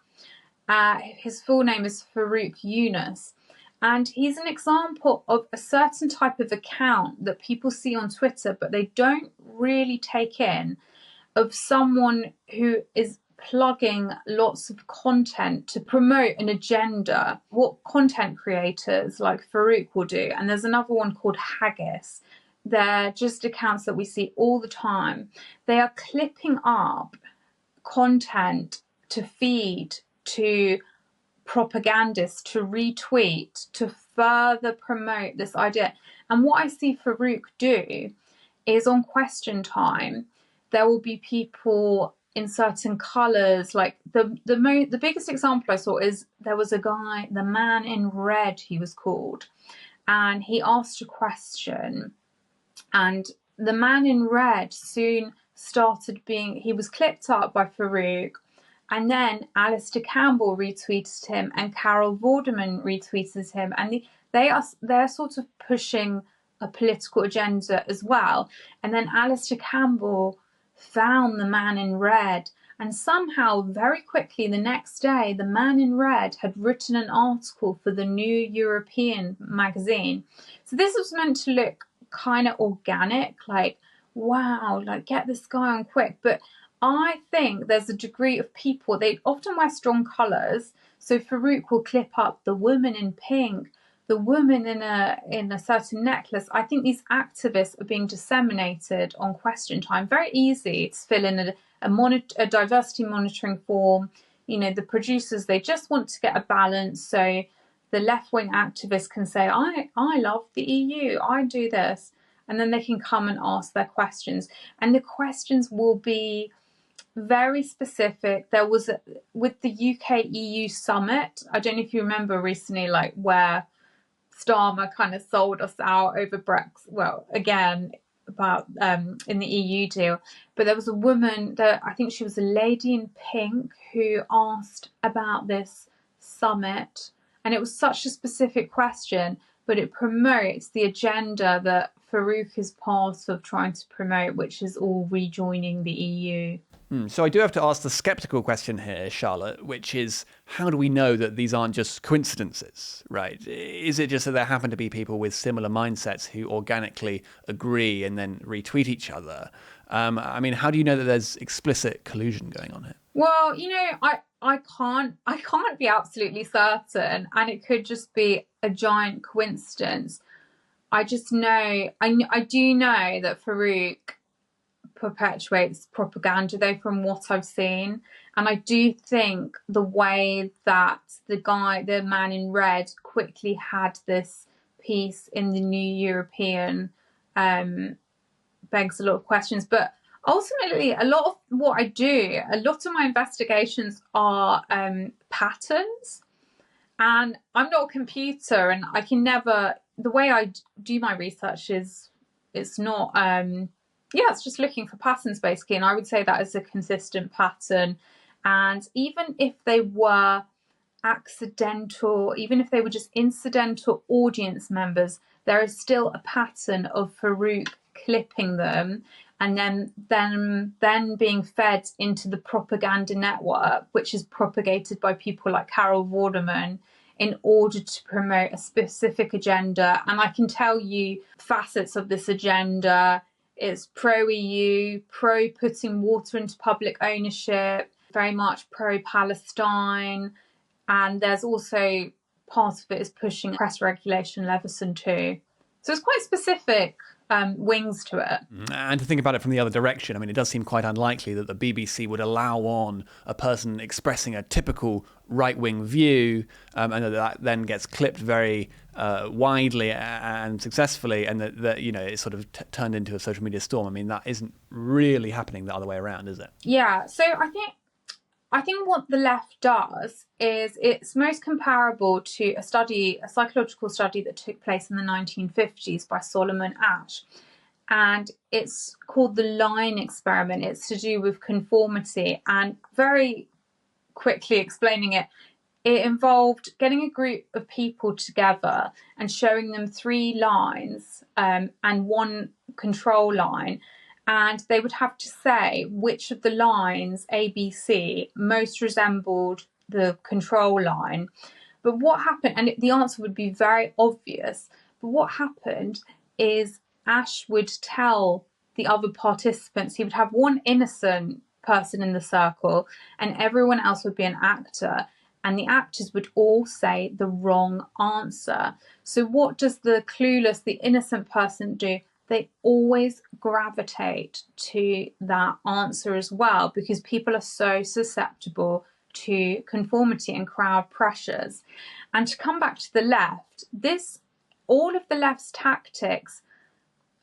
Speaker 3: His full name is Farouk Yunus. And he's an example of a certain type of account that people see on Twitter, but they don't really take in, of someone who is plugging lots of content to promote an agenda, what content creators like Farouk will do. And there's another one called Haggis. They're just accounts that we see all the time. They are clipping up content to feed to propagandists, to retweet, to further promote this idea. And what I see Farouk do is on Question Time, there will be people in certain colours. Like the biggest example I saw is there was a guy, the Man in Red he was called, and he asked a question, and the Man in Red soon started being, he was clipped up by Farouk, and then Alistair Campbell retweeted him and Carol Vorderman retweeted him, and they're sort of pushing a political agenda as well. And then Alistair Campbell found the Man in Red, and somehow very quickly the next day the Man in Red had written an article for the New European magazine. So this was meant to look kind of organic, like wow, like get this guy on quick. But I think there's a degree of people, they often wear strong colours. So Farouk will clip up the woman in pink, the woman in a certain necklace. I think these activists are being disseminated on Question Time. Very easy to fill in a diversity monitoring form. You know, the producers, they just want to get a balance. So the left-wing activists can say, I love the EU, I do this. And then they can come and ask their questions. And the questions will be very specific. There was, with the UK-EU summit, I don't know if you remember recently, like where Starmer kind of sold us out over Brexit. Well, again, about in the EU deal. But there was a woman, that I think she was a lady in pink, who asked about this summit. And it was such a specific question, but it promotes the agenda that Farouk is part of trying to promote, which is all rejoining the EU.
Speaker 1: So I do have to ask the skeptical question here, Charlotte, which is, how do we know that these aren't just coincidences, right? Is it just that there happen to be people with similar mindsets who organically agree and then retweet each other? I mean, how do you know that there's explicit collusion going on here?
Speaker 3: Well, you know, I can't be absolutely certain, and it could just be a giant coincidence. I just know, I do know that Farouk perpetuates propaganda, though, from what I've seen. And I do think the way that the man in red quickly had this piece in the New European begs a lot of questions. But ultimately, a lot of what I do, a lot of my investigations are patterns. And I'm not a computer, and I can never, the way I do my research is, it's not, it's just looking for patterns basically. And I would say that is a consistent pattern. And even if they were accidental, even if they were just incidental audience members, there is still a pattern of Farouk clipping them and then being fed into the propaganda network, which is propagated by people like Carol Vorderman in order to promote a specific agenda. And I can tell you facets of this agenda. It's pro-EU, pro-putting water into public ownership, very much pro-Palestine. And there's also part of it is pushing press regulation leveson too. So it's quite specific wings to it.
Speaker 1: And to think about it from the other direction, I mean, it does seem quite unlikely that the BBC would allow on a person expressing a typical right-wing view and that then gets clipped very widely and successfully, and that you know, it's sort of turned into a social media storm. I mean, that isn't really happening the other way around, is it?
Speaker 3: Yeah, so I think what the left does is it's most comparable to a psychological study that took place in the 1950s by Solomon Asch. And it's called the line experiment. It's to do with conformity. And very quickly explaining it, it involved getting a group of people together and showing them 3 lines and 1 control line. And they would have to say which of the lines, A, B, C, most resembled the control line. But what happened, and the answer would be very obvious, but what happened is Ash would tell the other participants, he would have one innocent person in the circle and everyone else would be an actor. And the actors would all say the wrong answer. So what does the clueless, the innocent person do? They always gravitate to that answer as well, because people are so susceptible to conformity and crowd pressures. And to come back to the left, all of the left's tactics,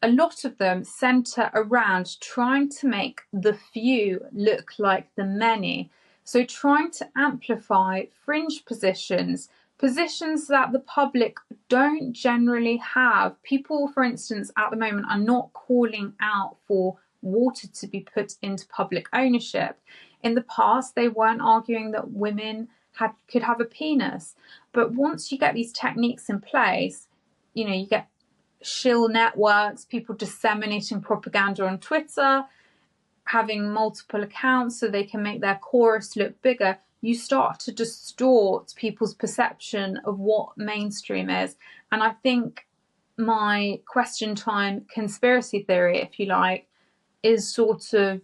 Speaker 3: a lot of them centre around trying to make the few look like the many. So trying to amplify fringe positions that the public don't generally have. People, for instance, at the moment are not calling out for water to be put into public ownership. In the past, they weren't arguing that women could have a penis. But once you get these techniques in place, you know, you get shill networks, people disseminating propaganda on Twitter, having multiple accounts so they can make their chorus look bigger, you start to distort people's perception of what mainstream is. And I think my Question Time conspiracy theory, if you like, is sort of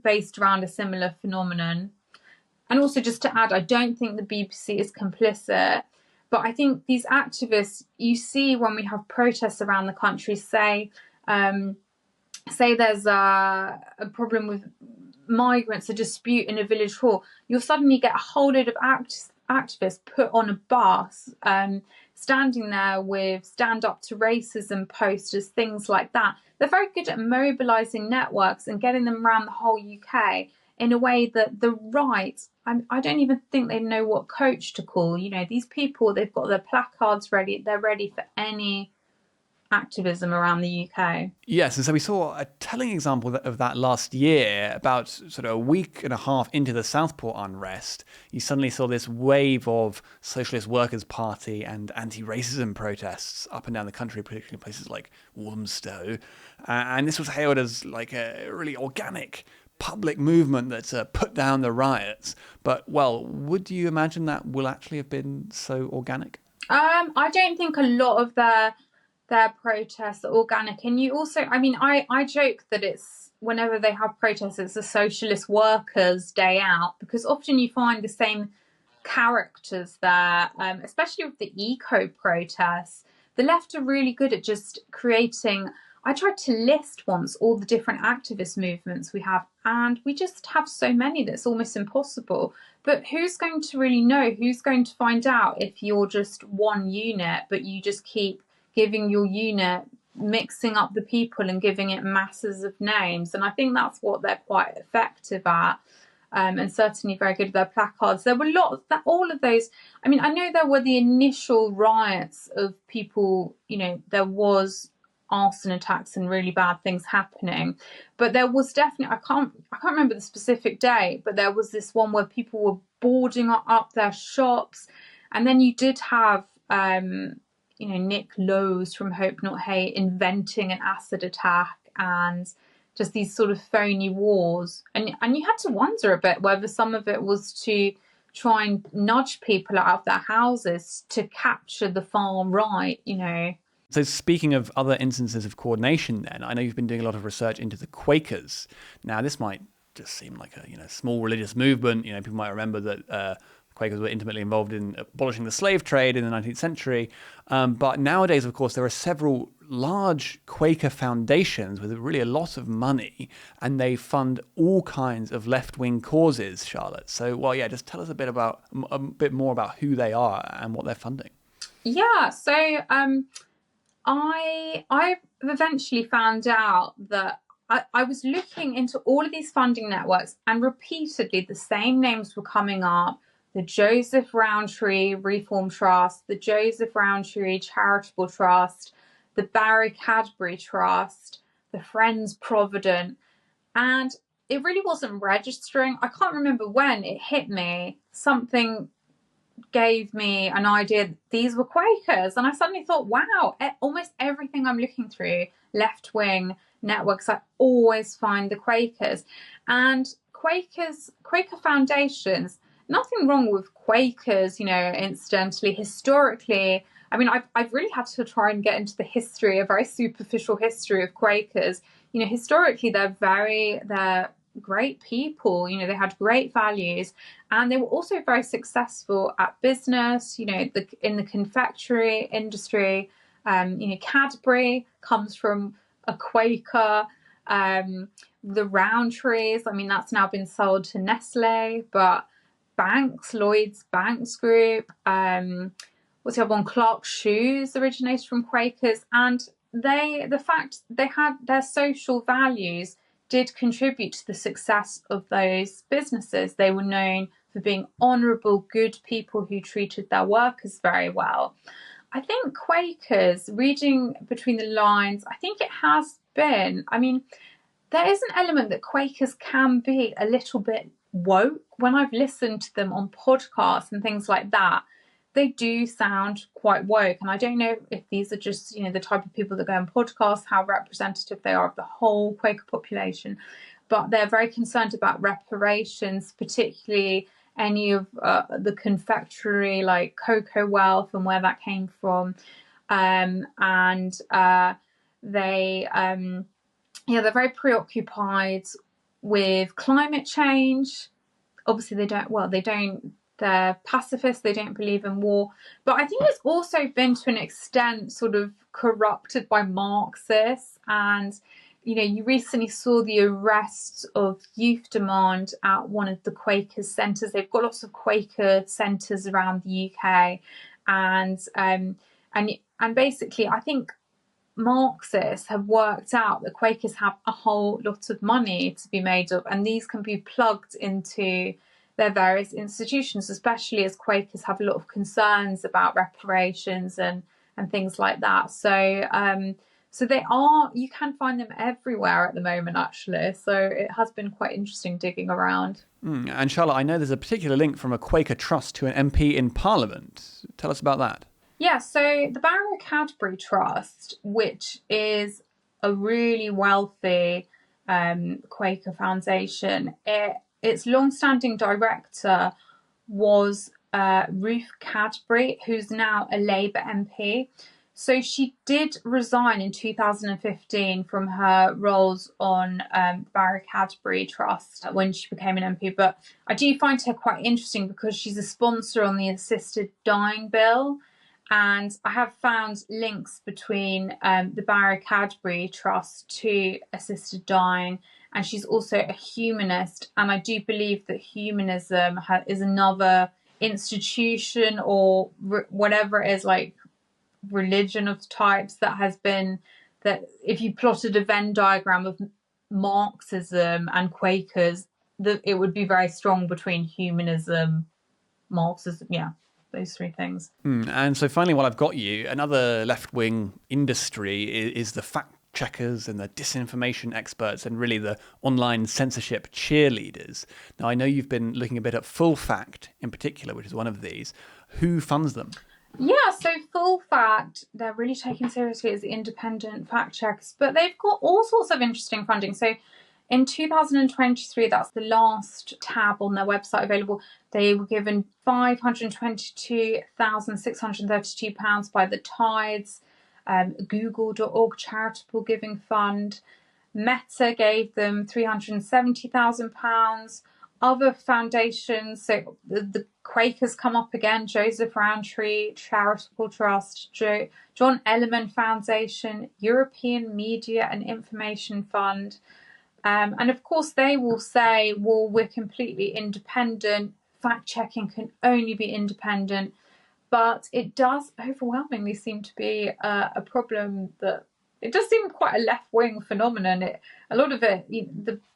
Speaker 3: based around a similar phenomenon. And also, just to add, I don't think the BBC is complicit, but I think these activists, you see when we have protests around the country, say there's a problem with migrants, a dispute in a village hall, you'll suddenly get a whole load of activists put on a bus, standing there with stand up to racism posters, things like that. They're very good at mobilising networks and getting them around the whole UK in a way that the right, I don't even think they know what coach to call. You know, these people, they've got their placards ready, they're ready for any activism around the UK.
Speaker 1: Yes, and so we saw a telling example of that last year. About sort of a week and a half into the Southport unrest, you suddenly saw this wave of Socialist Workers' Party and anti-racism protests up and down the country, particularly in places like Walthamstow. And this was hailed as like a really organic public movement that's put down the riots. But, well, would you imagine that will actually have been so organic?
Speaker 3: I don't think a lot of their protests are organic. And you also, I mean, I joke that it's, whenever they have protests, it's a Socialist Workers' Day Out, because often you find the same characters there, especially with the eco protests. The left are really good at just creating, I tried to list once all the different activist movements we have, and we just have so many that it's almost impossible. But who's going to really know? Who's going to find out if you're just one unit, but you just keep giving your unit, mixing up the people and giving it masses of names? And I think that's what they're quite effective at, and certainly very good at their placards. There were all of those. I mean, I know there were the initial riots of people, you know, there was arson attacks and really bad things happening, but there was definitely, I can't remember the specific day, but there was this one where people were boarding up their shops. And then you did have you know, Nick Lowe's from Hope Not Hate inventing an acid attack and just these sort of phony wars. And you had to wonder a bit whether some of it was to try and nudge people out of their houses to capture the far right, you know.
Speaker 1: So speaking of other instances of coordination then, I know you've been doing a lot of research into the Quakers. Now, this might just seem like a, you know, small religious movement. You know, people might remember that Quakers were intimately involved in abolishing the slave trade in the 19th century. But nowadays, of course, there are several large Quaker foundations with really a lot of money, and they fund all kinds of left-wing causes, Charlotte. So, well, yeah, just tell us a bit more about who they are and what they're funding.
Speaker 3: Yeah, so I eventually found out that I was looking into all of these funding networks, and repeatedly the same names were coming up: the Joseph Rowntree Reform Trust, the Joseph Rowntree Charitable Trust, the Barry Cadbury Trust, the Friends Provident. And it really wasn't registering. I can't remember when it hit me. Something gave me an idea that these were Quakers. And I suddenly thought, wow, almost everything I'm looking through, left-wing networks, I always find the Quakers. And Quaker foundations, nothing wrong with Quakers, you know, incidentally, historically. I mean, I've really had to try and get into the history, a very superficial history of Quakers. You know, historically, they're great people. You know, they had great values, and they were also very successful at business. You know, in the confectionery industry. You know, Cadbury comes from a Quaker. The Rowntrees, I mean, that's now been sold to Nestle, but Banks, Lloyd's Banks Group, what's the other one? Clark's Shoes originated from Quakers, and the fact they had their social values did contribute to the success of those businesses. They were known for being honourable, good people who treated their workers very well. I think Quakers, reading between the lines, I think it has been, I mean, there is an element that Quakers can be a little bit woke. When I've listened to them on podcasts and things like that, they do sound quite woke. And I don't know if these are just, you know, the type of people that go on podcasts, how representative they are of the whole Quaker population. But they're very concerned about reparations, particularly any of the confectionery like cocoa wealth and where that came from. They they're very preoccupied with climate change. Obviously, they're pacifists, they don't believe in war. But I think it's also been to an extent sort of corrupted by Marxists. And, you recently saw the arrest of Youth Demand at one of the Quakers' centres. They've got lots of Quaker centres around the UK. And basically, I think Marxists have worked out that Quakers have a whole lot of money to be made of, and these can be plugged into their various institutions, especially as Quakers have a lot of concerns about reparations and things like that. So you can find them everywhere at the moment, actually. So it has been quite interesting digging around.
Speaker 1: And Charlotte, I know there's a particular link from a Quaker trust to an MP in Parliament. Tell us about that.
Speaker 3: Yeah, so the Barry Cadbury Trust, which is a really wealthy Quaker foundation, its long-standing director was Ruth Cadbury, who's now a Labour MP. So she did resign in 2015 from her roles on the Barry Cadbury Trust when she became an MP. But I do find her quite interesting because she's a sponsor on the assisted dying bill. And I have found links between the Barry Cadbury Trust to assisted dying, and she's also a humanist. And I do believe that humanism is another institution or whatever it is, like religion of types that if you plotted a Venn diagram of Marxism and Quakers, it would be very strong between humanism, Marxism, those three things.
Speaker 1: And so finally, while I've got you, another left-wing industry is the fact-checkers and the disinformation experts and really the online censorship cheerleaders. Now, I know you've been looking a bit at Full Fact in particular, which is one of these. Who funds them?
Speaker 3: Yeah, so Full Fact, they're really taken seriously as independent fact checkers, but they've got all sorts of interesting funding. So in 2023, that's the last tab on their website available, they were given £522,632 by the Tides, Google.org charitable giving fund. Meta gave them £370,000. Other foundations, so the Quakers come up again, Joseph Rowntree Charitable Trust, John Elliman Foundation, European Media and Information Fund. And of course, they will say, well, we're completely independent. Fact-checking can only be independent. But it does overwhelmingly seem to be a problem that it does seem quite a left-wing phenomenon. A lot of it,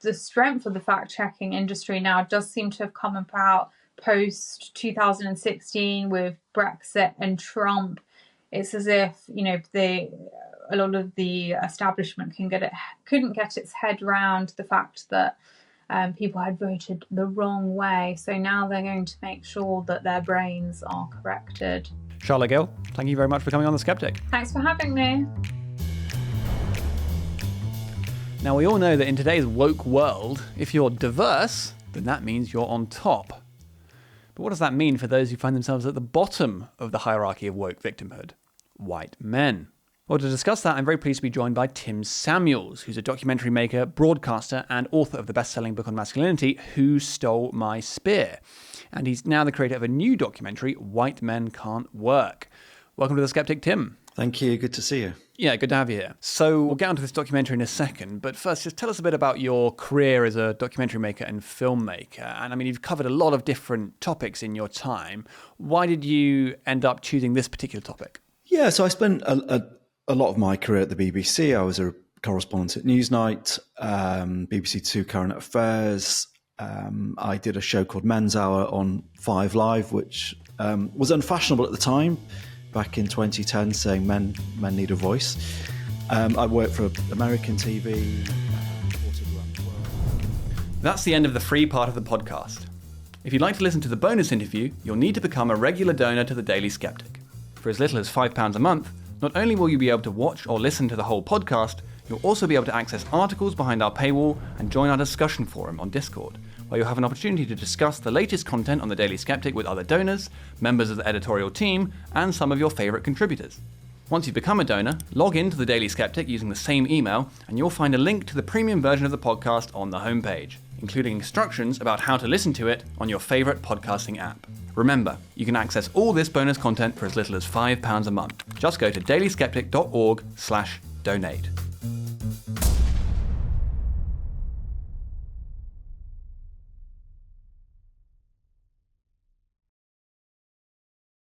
Speaker 3: the strength of the fact-checking industry now does seem to have come about post-2016 with Brexit and Trump. It's as if, a lot of the establishment couldn't get its head around the fact that people had voted the wrong way. So now they're going to make sure that their brains are corrected.
Speaker 1: Charlotte Gill, thank you very much for coming on The Sceptic.
Speaker 3: Thanks for having me.
Speaker 1: Now, we all know that in today's woke world, if you're diverse, then that means you're on top. But what does that mean for those who find themselves at the bottom of the hierarchy of woke victimhood? White men. Well, to discuss that, I'm very pleased to be joined by Tim Samuels, who's a documentary maker, broadcaster, and author of the best-selling book on masculinity, Who Stole My Spear? And he's now the creator of a new documentary, White Men Can't Work. Welcome to The Sceptic, Tim.
Speaker 5: Thank you. Good to see you.
Speaker 1: Yeah, good to have you here. So we'll get onto this documentary in a second, but first, just tell us a bit about your career as a documentary maker and filmmaker. And I mean, you've covered a lot of different topics in your time. Why did you end up choosing this particular topic?
Speaker 5: Yeah, so I spent a lot of my career at the BBC. I was a correspondent at Newsnight, BBC Two Current Affairs. I did a show called Men's Hour on 5 Live, which was unfashionable at the time, back in 2010, saying men need a voice. I worked for American TV.
Speaker 1: That's the end of the free part of the podcast. If you'd like to listen to the bonus interview, you'll need to become a regular donor to the Daily Sceptic. For as little as £5 a month, not only will you be able to watch or listen to the whole podcast, you'll also be able to access articles behind our paywall and join our discussion forum on Discord, where you'll have an opportunity to discuss the latest content on the Daily Sceptic with other donors, members of the editorial team, and some of your favourite contributors. Once you've become a donor, log into the Daily Sceptic using the same email, and you'll find a link to the premium version of the podcast on the homepage, including instructions about how to listen to it on your favourite podcasting app. Remember, you can access all this bonus content for as little as £5 a month. Just go to dailyskeptic.org/donate.